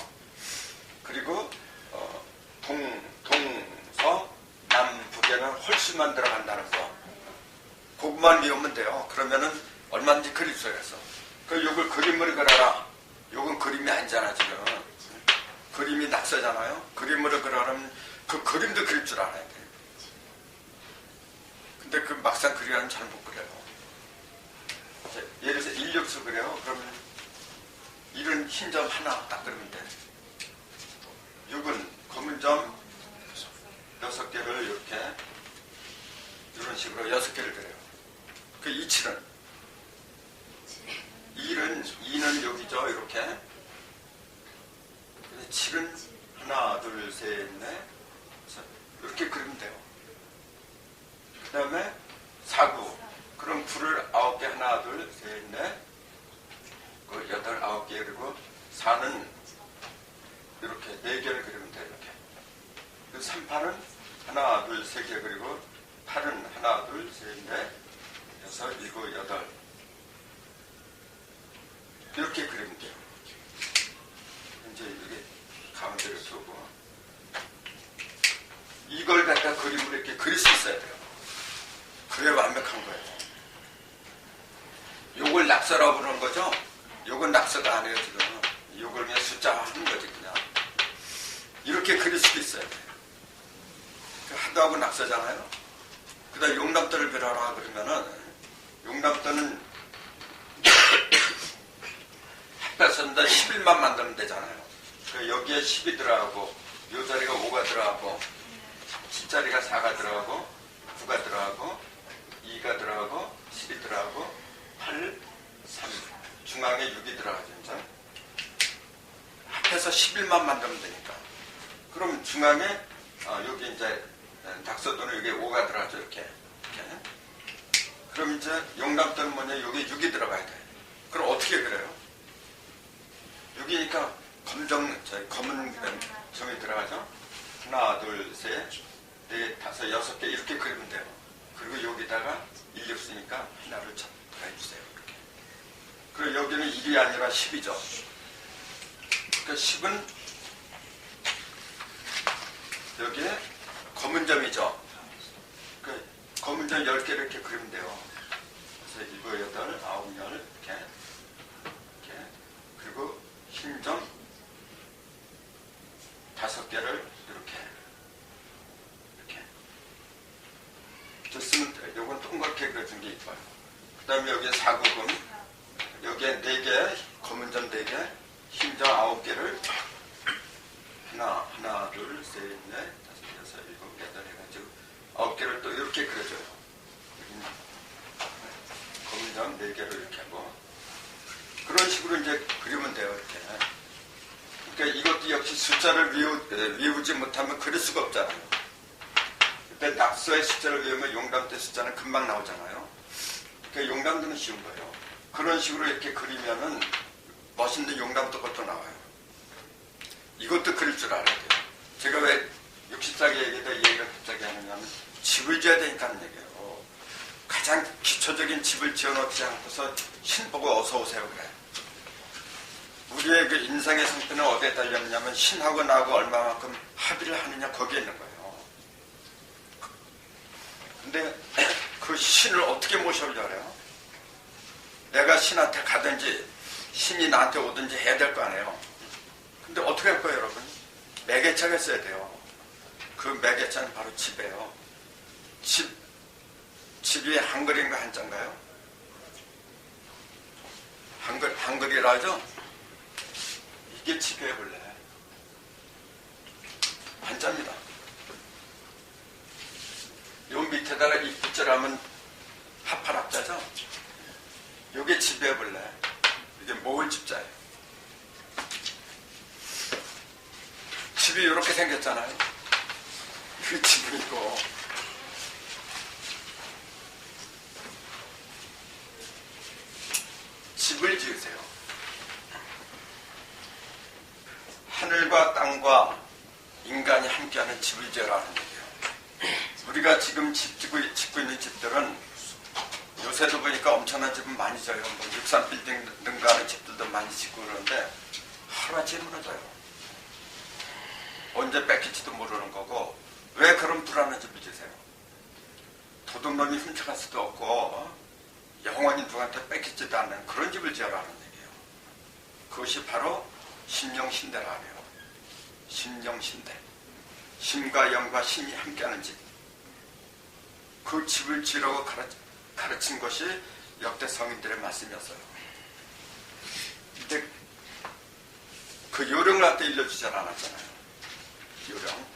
그리고 동서 남북에는 홀수만 들어간다는 거 그것만 외우면 돼요. 그러면은 얼마든지 그릴 수가 있어. 요걸 그림을 그려라. 요건 그림이 아니잖아 지금. 그림이 낙서잖아요. 그림으로 그려라면 그 그림도 그릴 줄 알아야 돼. 근데 그 막상 그리라면 잘 못 그려요. 예를 들어서 인력수 그래요. 그러면 이런 흰 점 하나 딱 그리면 돼. 6은 검은 점 6개를 이렇게 이런 식으로 6개를 그려요. 그 27은 2는 여기죠. 이렇게 7은 하나 둘 셋 넷 이렇게 그리면 돼요. 그 다음에 4구 그럼 9를 9개 하나 둘 셋 넷 8, 9개 그리고 4는 이렇게 4개를 그리면 돼요. 이렇게. 그 3파는 하나 둘 세 개 그리고 8은 하나 둘 셋 넷 6, 7, 8 이렇게 그리면 돼요. 이제 이게 가운데를 두고 이걸 갖다 그림으로 이렇게 그릴 수 있어야 돼요. 그래야 완벽한 거예요. 요걸 낙서라고 부르는 거죠? 요건 낙서가 아니에요 지금. 요걸 그냥 숫자 하는 거지 그냥. 이렇게 그릴 수도 있어야 돼요. 하도하고 낙서잖아요. 그 다음 용납도를 그려라 그러면은 용납도는 합해서는 11만 만들면 되잖아요. 여기에 10이 들어가고 요 자리가 5가 들어가고 10자리가 4가 들어가고 9가 들어가고 2가 들어가고 10이 들어가고 8, 3 중앙에 6이 들어가죠. 이제. 합해서 11만 만들면 되니까. 그럼 중앙에 여기 이제 낙서도는 여기 5가 들어가죠. 이렇게. 그럼 이제 용납도는 뭐냐? 여기 6이 들어가야 돼. 그럼 어떻게 그래요? 6이니까 검은 점이 들어가죠. 하나, 둘, 셋, 넷, 다섯, 6개 이렇게 그리면 돼요. 그리고 여기다가 1육수니까 하나를 더해주세요. 이렇게. 그리고 여기는 1이 아니라 10이죠. 그러니까 10은 여기에 검은 점이죠. 그 검은 점 10개 이렇게 그리면 돼요. 그래서 7, 8, 9, 10 이렇게. 그리고 흰 점 5개를 이렇게 됐으면 요건 동그랗게 그려준 게 이뻐요. 그 다음에 여기에 4구금 여기에 4개 검은 점 4개 흰 점 9개를 하나 둘 셋 넷 다섯 여섯 일곱 여덟 해가지고 9개를 또 이렇게 그려줘요. 검은 점 4개를 이렇게 하고 그런 식으로 이제 그리면 돼요. 이렇게. 그러니까 이것도 역시 숫자를 외우지 못하면 그릴 수가 없잖아요. 근데 낙서의 숫자를 외우면 용담대 숫자는 금방 나오잖아요. 그러니까 용담도는 쉬운 거예요. 그런 식으로 이렇게 그리면은 멋있는 용담도 것도 나와요. 이것도 그릴 줄 알아야 돼요. 제가 왜 60살기 얘기다 얘기를 갑자기 하느냐면 집을 지어야 되니까 하는 얘기예요. 가장 기초적인 집을 지어놓지 않고서 신 보고 어서 오세요 그래. 우리의 그 인생의 상태는 어디에 달렸냐면 신하고 나하고 얼마만큼 합의를 하느냐 거기에 있는 거예요. 근데 그 신을 어떻게 모셔오려고 해요? 내가 신한테 가든지 신이 나한테 오든지 해야 될 거 아니에요. 근데 어떻게 할 거예요 여러분? 매개차가 있어야 돼요. 그 매개차는 바로 집이에요. 집이 한글인가 한자인가요? 한글이라 하죠? 이게 집이에요 원래. 한자입니다. 요 밑에다가 이 붓자라면 하파락자죠. 요게 집애벌레. 이게 모을집자예요. 집이 이렇게 생겼잖아요. 그 집이고 집을 지으세요. 하늘과 땅과 인간이 함께하는 집을 지으라는 얘기예요. 우리가 지금 짓고 있는 집들은 요새도 보니까 엄청난 집은 많이 져요. 뭐 63빌딩 등가 하는 집들도 많이 짓고 그러는데 하루아침에 무너져요. 언제 뺏길지도 모르는 거고. 왜 그런 불안한 집을 지세요? 도둑놈이 훔쳐갈 수도 없고 영원히 누구한테 뺏기지도 않는 그런 집을 지어라는 얘기예요. 그것이 바로 심령신대라 해요. 심령신대. 심과 영과 신이 함께하는 집. 그 집을 지으라고 가르친 것이 역대 성인들의 말씀이었어요. 근데 그 요령을 갖다 일러주지 않았잖아요. 요령.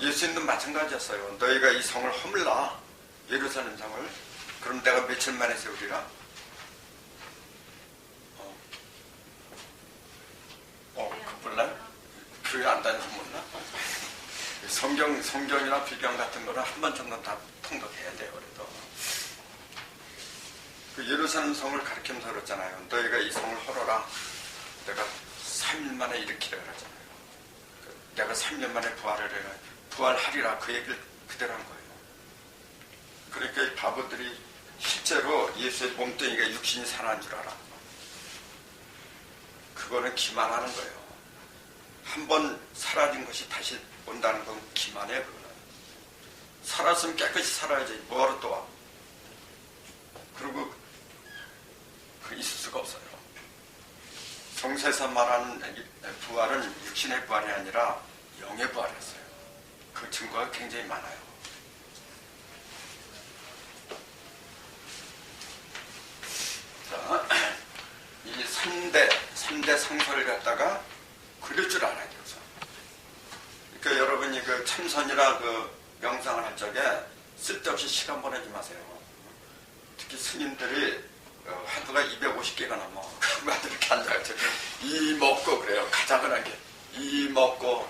예수님도 마찬가지였어요. 너희가 이 성을 허물라. 예루살렘 성을. 그럼 내가 며칠 만에 세우리라. 그분날 교회 안 다녀서 몰라? 성경이나 비경 같은 거는 한 번 정도 다 통독해야 돼요. 그래도. 그 예루살렘 성을 가리키면서 그랬잖아요. 너희가 이 성을 헐어라. 내가 3일 만에 일으키라 그러잖아요. 내가 3년 만에 부활하리라. 그 얘기를 그대로 한 거예요. 그러니까 이 바보들이 실제로 예수의 몸뚱이가 육신이 살아난 줄 알아. 그거는 기만하는 거예요. 한 번 사라진 것이 다시 온다는 건 기만해. 그거는. 살았으면 깨끗이 살아야지. 뭐하러 또 와. 그리고 있을 수가 없어요. 성서에서 말하는 부활은 육신의 부활이 아니라 영의 부활이었어요. 그 증거가 굉장히 많아요. 자, 이 3대 성서를 갖다가 그릴 줄 알아야 돼요. 그러니까 여러분이 그 참선이나 그 명상을 할 적에 쓸데없이 시간 보내지 마세요. 특히 스님들이 화두가 250개가 넘어. 그러면 이렇게 앉아가지고 이 먹고 그래요. 가장 흔한 게 이 먹고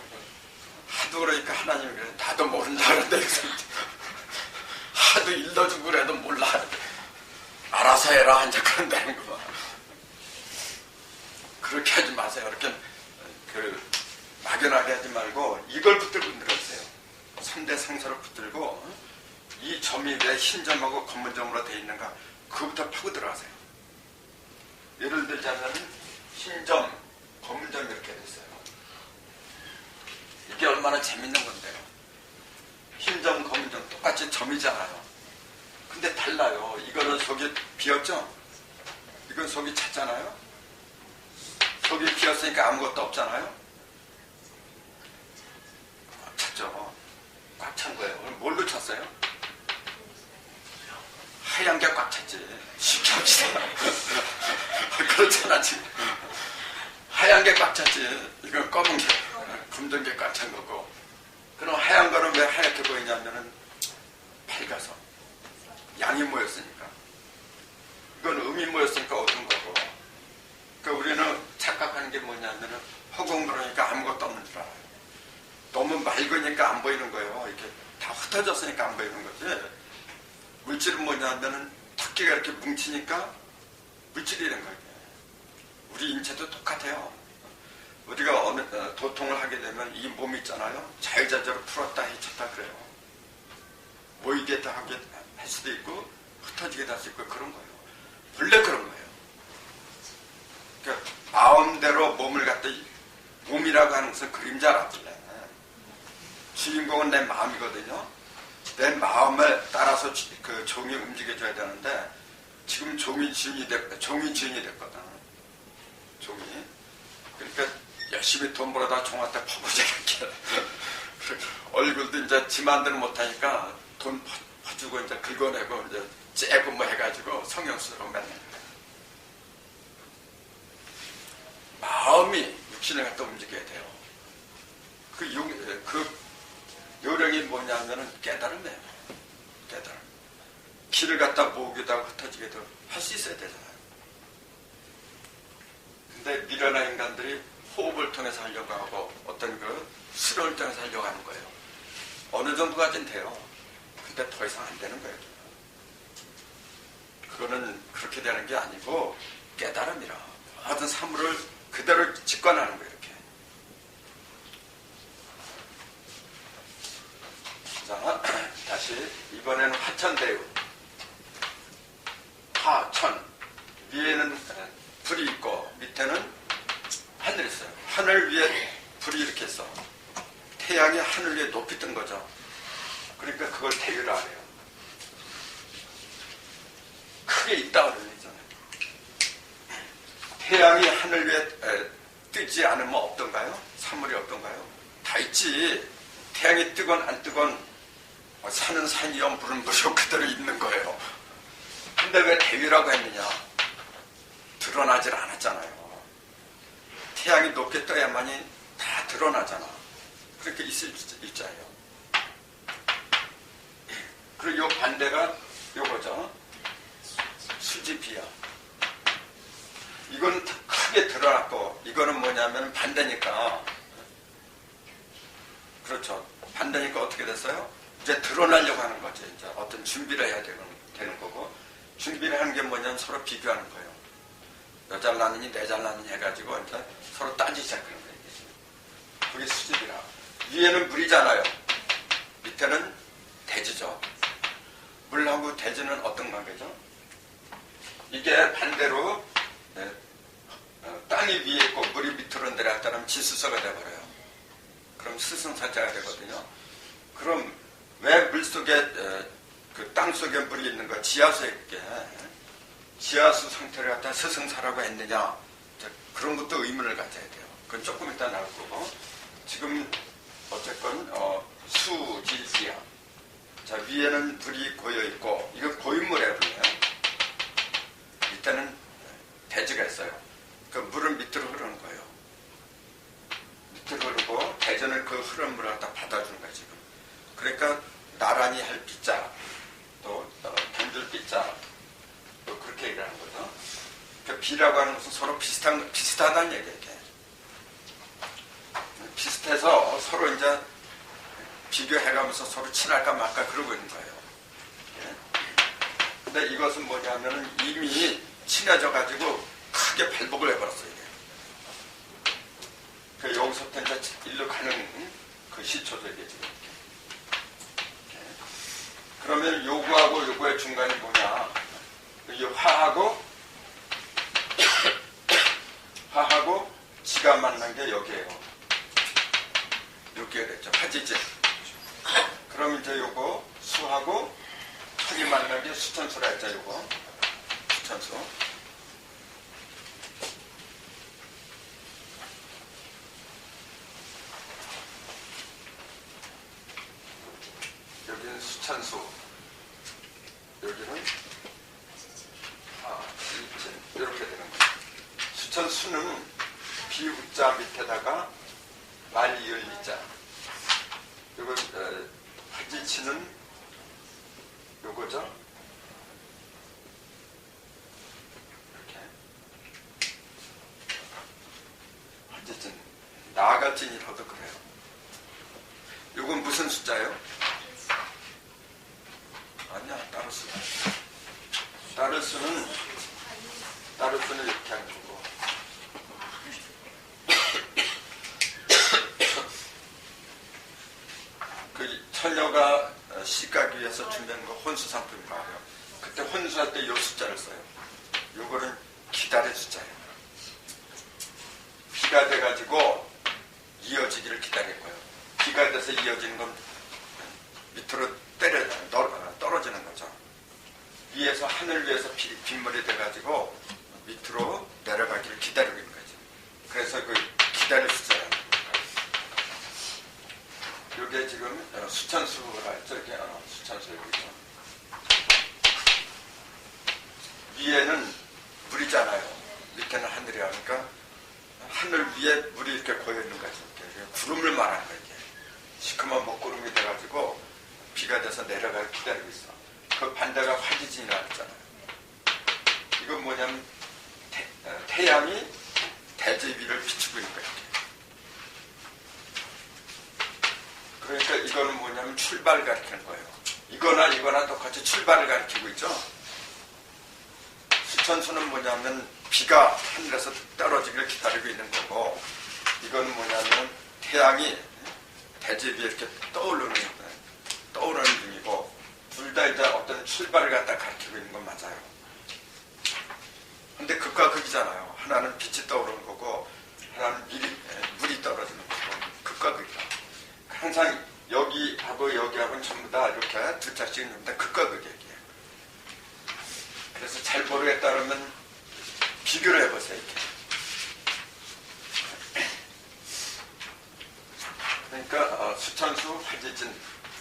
하도 그러니까 하나님이 그래. 나도 모른다 그러는데 하도 일러주고 그래도 몰라. 알아서 해라. 이제 그런다는 거. 그렇게 하지 마세요. 그렇게 막연하게 하지 말고 이걸 붙들고 들어주세요. 3대 성서를 붙들고 이 점이 왜 흰점하고 검은점으로 되어 있는가 그거부터 파고 들어가세요. 예를 들자면 흰점, 검은점 이렇게 돼 있어요. 이게 얼마나 재밌는 건데요. 흰점, 검은점 똑같이 점이잖아요. 근데 달라요. 이거는 속이 비었죠? 이건 속이 찼잖아요. 속이 비었으니까 아무것도 없잖아요. 찼죠. 꽉 찬 거예요. 뭘로 찼어요? 하얀 게 꽉 찼지. 쉽게 합시다. 그렇잖아 지금. 하얀 게 꽉 찼지. 이건 검은 게, 검정 게 꽉 찬 거고. 그럼 하얀 거는 왜 하얗게 보이냐면은 밝아서 양이 모였으니까. 이건 음이 모였으니까 어두운 거고. 그러니까 우리는 착각하는 게 뭐냐면은 허공그러니까 아무것도 없는 줄 알아요. 너무 맑으니까 안 보이는 거예요. 이렇게 다 흩어졌으니까 안 보이는 거지. 물질은 뭐냐면은 탁기가 이렇게 뭉치니까 물질이 된 거예요. 우리 인체도 똑같아요. 우리가 어느 도통을 하게 되면 이 몸 있잖아요. 자유자재로 풀었다 헤쳤다 그래요. 모이게 하게 할 수도 있고 흩어지게 할 수 있고 그런 거예요. 원래 그런 거예요. 그러니까 마음대로 몸을 갖다 몸이라고 하는 것은 그림자라 불러요. 주인공은 내 마음이거든요. 내 마음을 따라서 그 종이 움직여줘야 되는데 지금 종이 주인이 됐거든. 종이. 그러니까 열심히 돈 벌어다 종한테 퍼보자 이렇게. 얼굴도 이제 지 마음대로 못하니까 돈 퍼주고 이제 긁어내고 이제 째고 뭐 해가지고 성형수로 맨날. 마음이 육신을 갖다 움직여야 돼요. 그 요령이 뭐냐면은 깨달음이에요. 깨달음. 길을 갖다 모으기도 하고 흩어지기도 할 수 있어야 되잖아요. 근데 미련한 인간들이 호흡을 통해서 하려고 하고 어떤 그 수련을 통해서 하려고 하는 거예요. 어느 정도까지는 돼요. 근데 더 이상 안 되는 거예요. 그거는 그렇게 되는 게 아니고 깨달음이라 모든 사물을 그대로 직관하는 거예요. 이렇게. 자, 다시 이번에는 화천대유. 화천. 위에는 불이 있고 밑에는 하늘이 있어요. 하늘 위에 불이 이렇게 있어. 태양이 하늘 위에 높이 뜬 거죠. 그러니까 그걸 대유라 해요. 크게 있다 그러는 거잖아요. 태양이 하늘 위에 뜨지 않으면 없던가요? 사물이 없던가요? 다 있지. 태양이 뜨건 안 뜨건 산은 산이요 물은 물이요 그대로 있는 거예요. 근데 왜 대유라고 했느냐? 드러나질 않았잖아요. 태양이 높게 떠야만이 다 드러나잖아. 그렇게 있을 입자예요. 그리고 요 반대가 요거죠. 수지비야. 이건 크게 드러났고 이거는 뭐냐면 반대니까. 그렇죠. 반대니까 어떻게 됐어요? 이제 드러나려고 하는 거죠. 이제 어떤 준비를 해야 되는 거고, 준비를 하는 게 뭐냐면 서로 비교하는 거예요. 너 잘나느니 내 잘나느니 해가지고 이제 서로 따지기 시작하는 거예요. 그게 수집이라. 위에는 물이잖아요. 밑에는 대지죠. 물하고 대지는 어떤 관계죠? 이게 반대로 땅이 위에 있고 물이 밑으로 내려갔다면 지수서가 돼버려요. 그럼 스승사자가 되거든요. 그럼 왜 물속에 그 땅속에 물이 있는 거 지하수에 있게 지하수 상태를 갖다 스승사라고 했느냐, 그런 것도 의문을 가져야 돼요. 그건 조금 이따 나올 거고, 지금 어쨌건 수지지야. 자, 위에는 불이 고여 있고 이건 고인물이라고 불려요. 밑에는 대지가 있어요. 그 물은 밑으로 흐르는 거예요. 밑으로 흐르고 대전은 그 흐르는 물을 갖다 받아주는 거예요. 지금. 그러니까 나란히 할 빗자, 또 단줄 빗자, 또 그렇게 얘기하는 거죠. 그 비라고 하는 것은 서로 비슷하다는 얘기예요. 이게. 비슷해서 서로 이제 비교해가면서 서로 친할까 말까 그러고 있는 거예요. 근데 이것은 뭐냐면은 이미 친해져가지고 크게 발복을 해버렸어요. 이게. 그 여기서부터 이제 일로 가는 그 시초죠, 이게 지금. 그러면 요거하고 요거의 중간이 뭐냐? 이 화하고 지가 만난 게 여기에요. 여기에 됐죠. 화지지. 그럼 이제 요거 수하고 흙이 만난 게 수천수라 했죠. 요거 수천수. 여기는 수천수, 여기는 화지진. 이렇게 되는 거예요. 수천수는 비우자 밑에다가 말이을 이자. 요거 화지치는 요거죠. 이렇게 화지진, 나가진이라도 그래요. 요건 무슨 숫자예요? 아니야, 따르수. 따르수는 이렇게 하는 거고. 그 처녀가 시가기 위해서 준비한 거 혼수 상품이라고 해요. 그때 혼수할 때 요 숫자를 써요. 요거는 기다릴 숫자예요. 비가 돼가지고 이어지기를 기다릴 거예요. 비가 돼서 이어지는 건 밑으로 떨어지는 거죠. 위에서 하늘 위에서 빗물이 돼가지고 밑으로 내려가기를 기다리고 있는 거죠. 그래서 그 기다릴 숫자라는 거예요. 이게 지금 수천수라 했죠. 이렇게 수천수 여기죠. 위에는 물이잖아요. 밑에는 하늘이야. 그러니까 하늘 위에 물이 이렇게 고여 있는 거죠. 이렇게. 구름을 말하는 거예요. 이게. 시커먼 먹구름이 돼가지고 비가 돼서 내려갈 기다리고 있어. 그 반대가 화지진이라고 했잖아요. 이건 뭐냐면 태양이 대지 위를 비추고 있는 거예요. 그러니까 이거는 뭐냐면 출발을 가리키는 거예요. 이거나 똑같이 출발을 가리키고 있죠. 수천수는 뭐냐면 비가 하늘에서 떨어지기를 기다리고 있는 거고, 이건 뭐냐면 태양이 대지 위에 이렇게 떠오르는 중이고, 둘 다 이제 어떤 출발을 갖다 가리키고 있는 건 맞아요. 근데 극과 극이잖아요. 하나는 빛이 떠오르는 거고, 하나는 물이 떨어지는 거고, 극과 극이다. 항상 여기하고 여기하고는 전부 다 이렇게 두 짝씩 있는데 극과 극이에요. 그래서 잘 모르겠다 그러면 비교를 해보세요. 이렇게. 그러니까 수천수 화지진,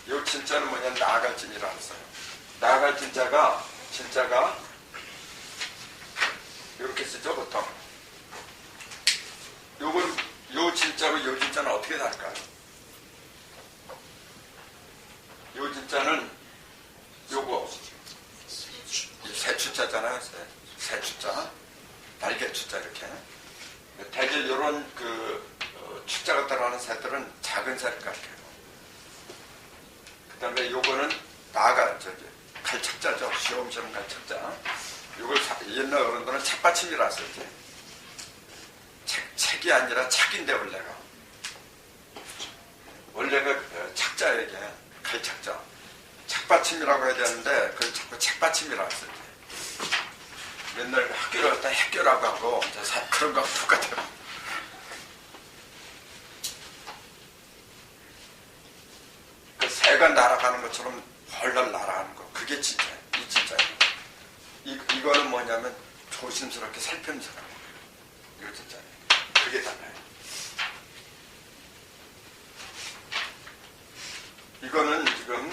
요 진짜는 뭐냐면 나아갈 진이라고 써요. 나아갈 진짜가 이렇게 쓰죠 보통. 요 진짜로 요 진짜는 어떻게 다를까요? 요 진짜는 요거 새추자잖아요. 새추자, 날개 추자 이렇게. 대개 요런 추자가 따라하는 새들은 작은 새를 가리켜요. 그 다음에 요거는 갈착자죠. 시험처럼 갈착자. 요걸 옛날 어른들은 책받침이라 썼지. 책이 아니라 착인데 원래가 착자예요. 이게 갈착자. 책받침이라고 해야 되는데 그걸 자꾸 책받침이라고 썼지. 맨날 학교를 갔다 학교라고 하고 그런 거하고 똑같아요. 그 새가 날아가는 것처럼 헐헐 날아가는 거, 그게 진짜예요. 이 진짜예요. 이거는 뭐냐면 조심스럽게 살펴면서 가는 거예요. 이거 진짜예요. 그게 달라요. 이거는 지금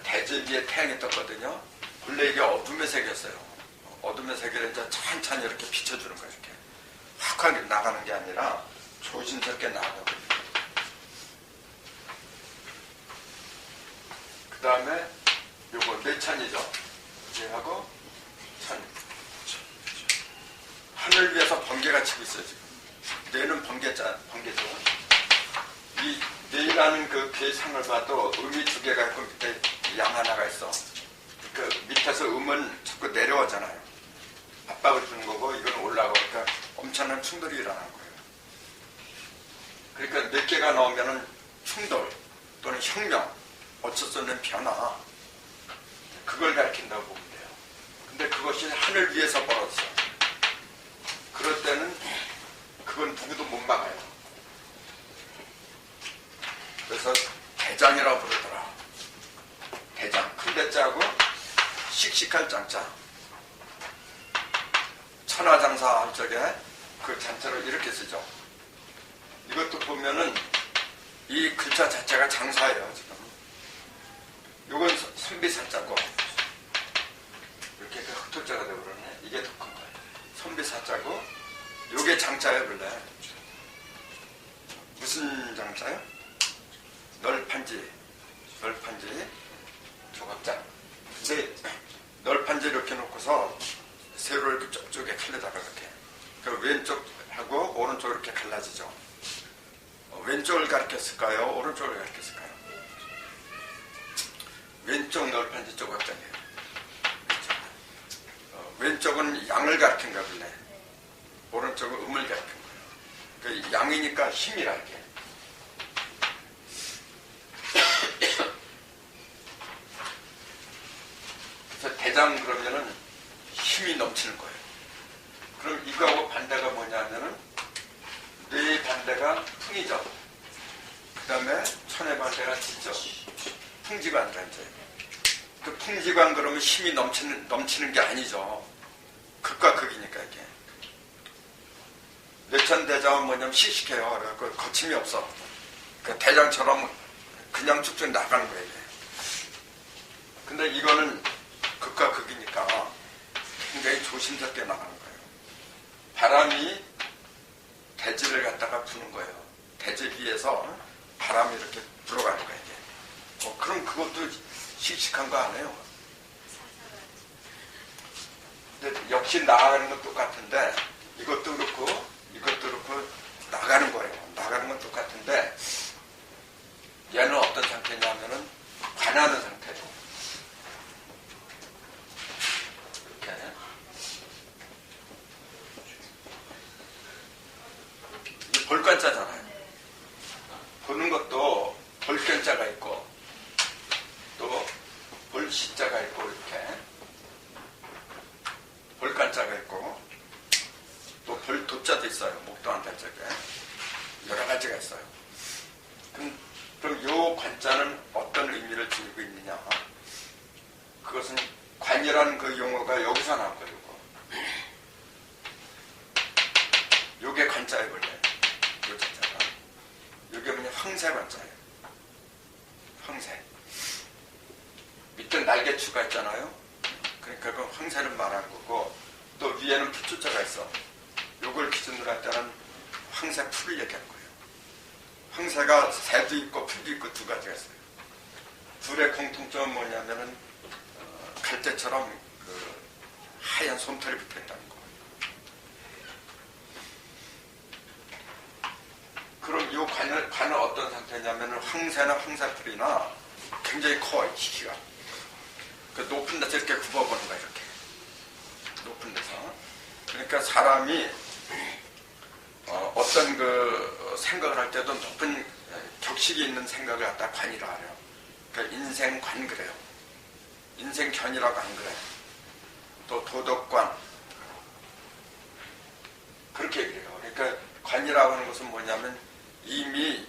대지 위에 태양이 떴거든요. 원래 이게 어둠의 색이었어요. 어둠의 색을 이제 천천히 이렇게 비춰주는 거예요. 이렇게 확하게 나가는 게 아니라 조심스럽게 나가거든요. 그 다음에 요거 내천이죠. 얘하고 천. 하늘 위에서 번개가 치고 있어요. 지금 뇌는 번개죠. 이 뇌라는 그 괴상을 봐도 음이 두 개가 있고 밑에 양 하나가 있어. 그 밑에서 음은 자꾸 내려오잖아요. 압박을 주는 거고 이거는 올라가고, 그러니까 엄청난 충돌이 일어나는 거예요. 그러니까 몇 개가 나오면은 충돌 또는 혁명, 어쩔 수 없는 변화, 그걸 가리킨다고 보면 돼요. 근데 그것이 하늘 위에서 벌어졌어요. 그럴 때는 그건 누구도 못 막아요. 그래서 대장이라고 부르더라. 대장, 큰 대자하고 씩씩할 장자. 천하장사 할 적에 그 장자를 이렇게 쓰죠. 이것도 보면은 이 글자 자체가 장사예요. 지금 이건 선비사자고, 이렇게 흑토자가 되고 그러네. 이게 더 큰 거예요. 선비사자고, 요게 장자예요. 원래 무슨 장자요? 널판지 조각자. 근데 널판지 이렇게 놓고서 세로 이렇게 쪽쪽에 칼려다가 이렇게, 그 왼쪽하고 오른쪽 이렇게 갈라지죠. 왼쪽을 가리켰을까요? 오른쪽을 가리켰을까요? 왼쪽 널판지 조각자예요. 왼쪽은 양을 가리킨 거야 원래. 오른쪽은 음을 가리킨 거예요. 그 양이니까 힘이라 이게. 그래서 대장 그러면은 힘이 넘치는 거예요. 그럼 이거하고 반대가 뭐냐면은 뇌의 반대가 풍이죠. 그 다음에 천의 반대가 지죠. 풍지관이라 이제. 그 풍지관 그러면 힘이 넘치는 게 아니죠. 극과 극이니까 이게. 뇌천대장은 뭐냐면 씩씩해요. 그래서 거침이 없어. 그 대장처럼 그냥 쭉쭉 나가는 거예요. 근데 이거는 극과 극이니까 굉장히 조심스럽게 나가는 거예요. 바람이 대지를 갖다가 부는 거예요. 대제 위에서 바람이 이렇게 불어가는 거야 이게. 그럼 그것도 씩씩한 거 아니에요? 근데 역시 나아가는 건 똑같은데 이것도 그렇고 나가는 거예요. 나가는 건 똑같은데 얘는 어떤 상태냐면은 관하는 상태예요. 이렇게 이게 볼관자잖아요. 보는 것도 볼견자가 있고 또 볼시자가 있고 이렇게 볼관자가 있고 또 볼도자도 있어요. 목도한 달짝에 여러 가지가 있어요. 그럼 요 관자는 어떤 의미를 지니고 있느냐? 그것은 관이라는 그 용어가 여기서 나온 거예요. 요게 관자예요, 원래. 요 자자가. 요게 뭐냐? 황새관자예요. 황새. 밑에 날개추가 있잖아요. 그러니까 그 황새를 말하는 거고 또 위에는 풀주자가 있어. 요걸 기준으로 할 때는 황새 풀을 얘기하는 거예요. 황새가 새도 있고 풀도 있고 두 가지가 있어요. 둘의 공통점은 뭐냐면은 갈대처럼 그 하얀 솜털이 붙어 있다는 거. 그럼 이 관은 어떤 상태냐면은 황새나 황새풀이나 굉장히 커, 키가. 그 높은 데서 이렇게 굽어보는 거야, 이렇게. 높은 데서. 그러니까 사람이 어떤 그 생각을 할 때도 높은 격식이 있는 생각을 갖다 관이라 하래요. 그러니까 인생관 그래요. 인생견이라고 안 그래요. 또 도덕관 그렇게 얘기해요. 그러니까 관이라고 하는 것은 뭐냐면 이미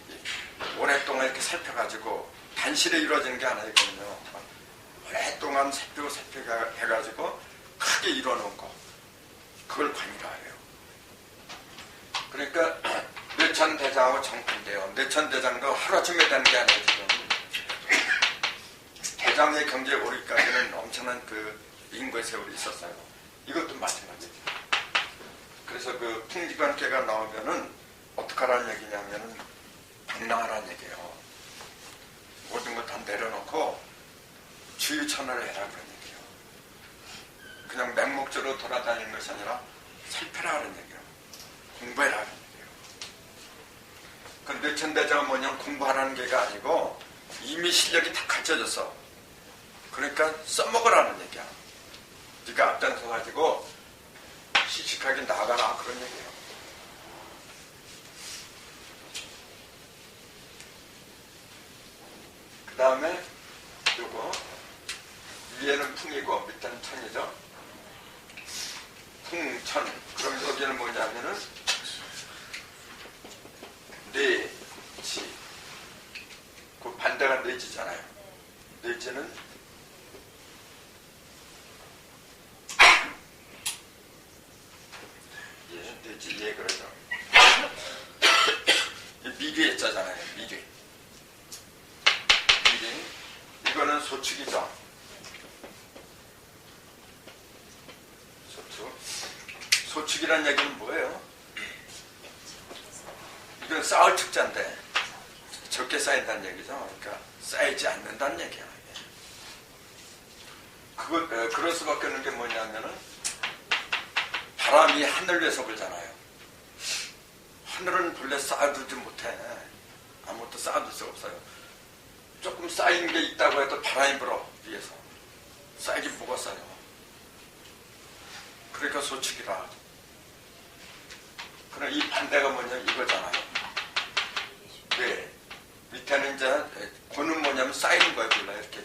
오랫동안 이렇게 살펴가지고 단실에 이루어지는 게 아니거든요. 오랫동안 살피고 해가지고 크게 이뤄놓은 거 그걸 관이라 해요. 그러니까 뇌천대장하고 정반대요. 뇌천대장도 하루아침에 되는 게 아니에요. 지금 대장의 경제에 오르기까지는 엄청난 그 인구의 세월이 있었어요. 이것도 마찬가지죠. 그래서 그 풍지관계가 나오면은 어떡하라는 얘기냐면은 방랑하라는 얘기예요. 모든 걸 다 내려놓고 주유천을 해라 그런 얘기예요. 그냥 맹목적으로 돌아다니는 것이 아니라 살펴라 하는 얘기예요. 공부해라 하는 얘기예요. 그 뇌천대장은 뭐냐면 공부하라는 게가 아니고 이미 실력이 다 갖춰졌어. 그러니까 써먹으라는 얘기야. 네가 앞장서 가지고 씩씩하게 나가라 그런 얘기예요. 그 다음에 요거 위에는 풍이고 밑에는 천이죠. 풍천. 그럼 여기는 뭐냐면은 뇌지. 그 반대가 뇌지잖아요. 뇌지는 뇌지 예 그러죠. 미뢰 자잖아요. 미뢰. 이거는 소축이죠. 소축. 소축이란 얘기는 뭐예요? 이건 쌓을 축자인데 적게 쌓인다는 얘기죠. 그러니까 쌓이지 않는다는 얘기야. 그럴 수밖에 없는 게 뭐냐면은 바람이 하늘 위에서 불잖아요. 하늘은 본래 쌓아두지 못해. 아무것도 쌓아둘 수가 없어요. 조금 쌓인 게 있다고 해도 바람이 불어 위에서. 쌓이긴 뭐가 쌓여. 그러니까 소축이라. 그럼 이 반대가 뭐냐면 이거잖아요. 네. 밑에는 이제 고는 뭐냐면 쌓이는 거예요. 몰라 이렇게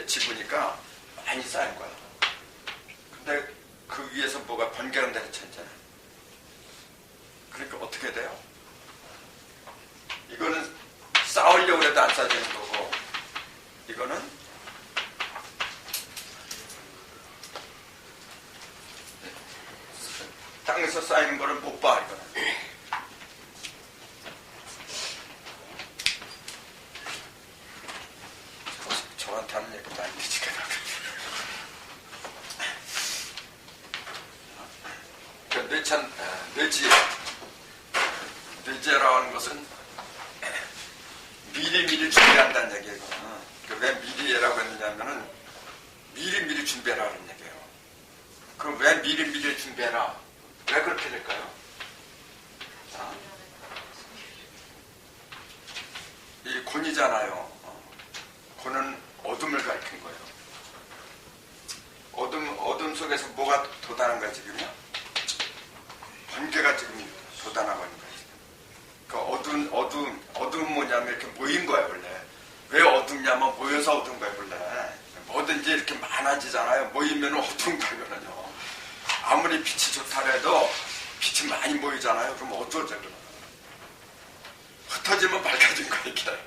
집으니까 많이 쌓인 거야. 근데 그 위에서 뭐가 번개는 데를 쳤잖아요. 그러니까 어떻게 돼요? 이거는 쌓으려고 해도 안 쌓여지는 거고 이거는 땅에서 쌓이는 거를 못 봐. 이거는 저한테 하는 얘기 많이 듣지가 그 뇌지라고 하는 것은 미리 준비한다는 얘기예요. 왜 미리라고 했느냐면은 미리 준비하라는 얘기예요. 그럼 왜 미리 준비해라? 왜 그렇게 될까요? 자, 이 곤이잖아요. 곤은 어둠을 가리킨 거예요. 어둠 속에서 뭐가 돋아난 거야 지금요? 번개가 지금 돋아나고 있는 거예요. 그 어둠 뭐냐면 이렇게 모인 거야 원래. 왜 어둡냐면 모여서 어두운 거야 원래. 뭐든지 이렇게 많아지잖아요. 모이면 어두운 거거든요. 아무리 빛이 좋다 해도 빛이 많이 모이잖아요. 그럼 어두워져. 흩어지면 밝아진 거야 이게.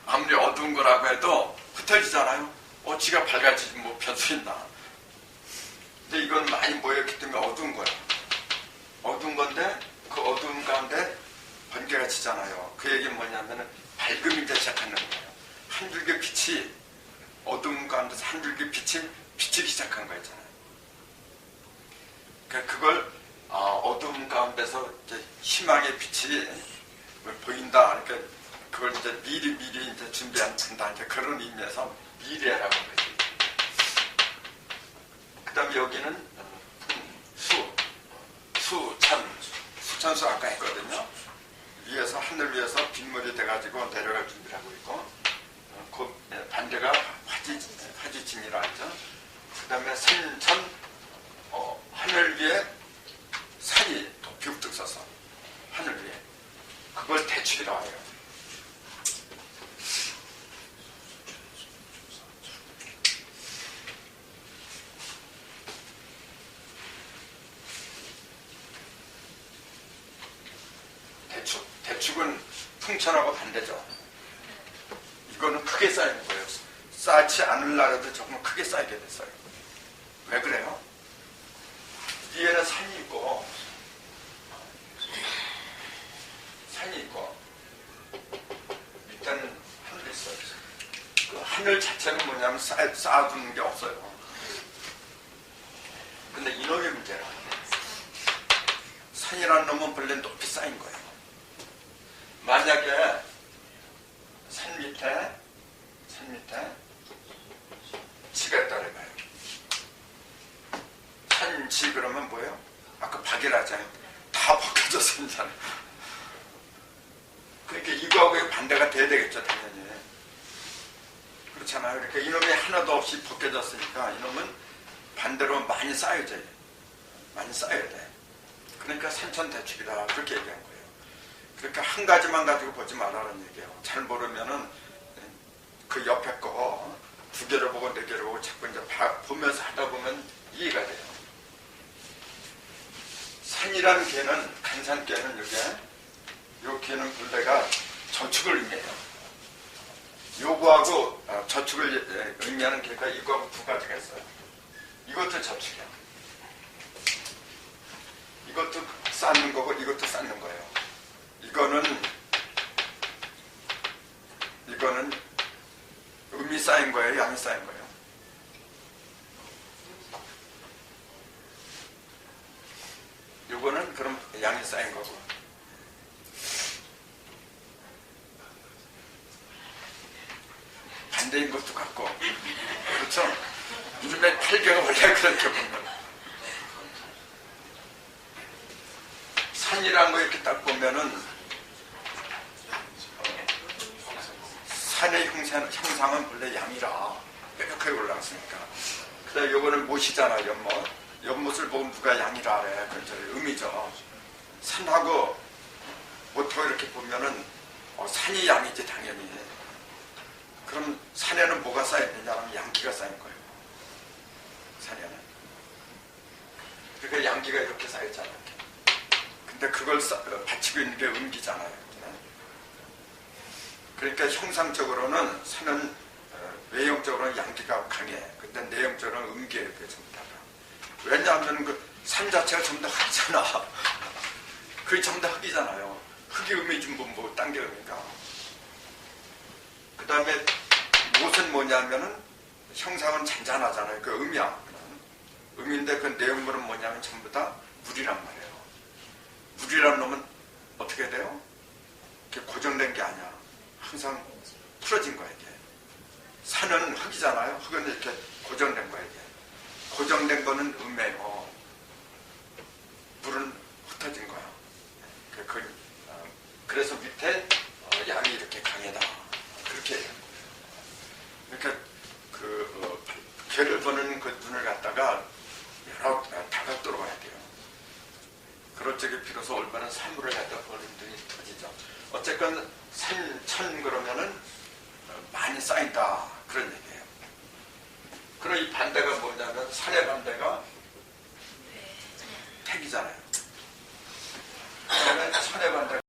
아무리 어두운 거라고 해도 흩어지잖아요. 지가 밝아지지 뭐 변수 있나. 근데 이건 많이 모였기 때문에 어두운 거야. 어두운 건데 그 어두운 가운데 번개가 치잖아요. 그 얘기는 뭐냐면은 밝음이 이제 시작하는 거예요. 한 줄기 빛이 어두운 가운데서 한 줄기 빛이 비치기 시작한 거잖아요. 그러니까 그걸 어두운 가운데서 이제 희망의 빛이 보인다. 그러니까 그걸 이제 미리 이제 준비한다. 이제 그런 의미에서 미래라고 그러지. 그다음에 여기는 수천수 아까 했거든요. 위에서 하늘 위에서 빗물이 돼가지고 내려갈 준비를 하고 있고, 그 반대가 화지진이라 하죠. 그다음에 산천, 하늘 위에 산이 비옥득 써서 하늘 위에 그걸 대축이라고 해요. 대축은 풍천하고 반대죠. 이거는 크게 쌓이는 거예요. 쌓지 않으려도 조금 크게 쌓이게 됐어요. 왜 그래요? 위에는 산이 있고 밑에는 하늘이 있어요. 그 하늘 자체는 뭐냐면 쌓아두는 게 없어요. 근데 이놈의 문제라. 산이라는 놈은 본래 높이 쌓인 거예요. 만약에 산 밑에 지가 있다 그래봐요. 산지 그러면 뭐예요? 아까 박이라잖아요. 다 벗겨져서 있잖아요. 그러니까 이거하고 반대가 돼야 되겠죠, 당연히. 그렇잖아요. 그러니까 이놈이 하나도 없이 벗겨졌으니까 이놈은 반대로 많이 쌓여져야 돼. 많이 쌓여야 돼. 그러니까 산천대축이다. 그렇게 얘기한 거예요. 그러니까 한 가지만 가지고 보지 말라는 얘기예요. 잘 모르면은 그 옆에 거 두 개를 보고 네 개를 보고 자꾸 이제 보면서 하다 보면 이해가 돼요. 산이라는 개는, 간산개는 요 개는 본래가 저축을 의미해요. 요거하고 저축을 의미하는 개가 이거하고 두 가지가 있어요. 이것도 저축이야. 이것도 쌓는 거고 이것도 쌓는 거예요. 이거는 음이 쌓인 거예요? 양이 쌓인 거예요? 요거는 그럼 양이 쌓인 거고. 반대인 것도 같고. 그렇죠? 이놈의 팔개가 원래 그렇게 보면. 산이라는 거 이렇게 딱 보면은 산의 형상은 본래 양이라 뾰족하게 올라갔으니까. 그다음에 요거는 못이잖아. 연못을 보면 누가 양이라 그래. 그건 음이죠. 산하고 못하고 이렇게 보면은 산이 양이지 당연히. 그럼 산에는 뭐가 쌓여있느냐 하면 양기가 쌓인 거예요. 산에는. 그러니까 양기가 이렇게 쌓였잖아요. 근데 그걸 받치고 있는 게 음기잖아요. 그러니까 형상적으로는 산은 외형적으로는 양기가 강해. 근데 내형적으로는 음기에 전부 다. 왜냐하면 그 산 자체가 전부 다 흙이잖아. 그게 전부 다 흙이잖아요. 흙이 음이지 뭐 딴 게 음인가. 그 다음에 못은 뭐냐면은 형상은 잔잔하잖아요. 그 음이야. 음인데 그 내용물은 뭐냐면 전부 다 물이란 말이에요. 물이라는 놈은 어떻게 돼요? 이렇게 고정된 게 아니야. 항상 때 양이 이렇게 강하다. 그렇게 해요. 그러니까 괴를 보는 그 눈을 갖다가 여러 다각도로 봐야 돼요. 그럴 적에 비로소 올바른 산물을 갖다 보는 눈이 터지죠. 어쨌건 천 그러면은 많이 쌓인다 그런 얘기예요. 그럼 이 반대가 뭐냐면 산의 반대가 택이잖아요. 그러면 천의 반대가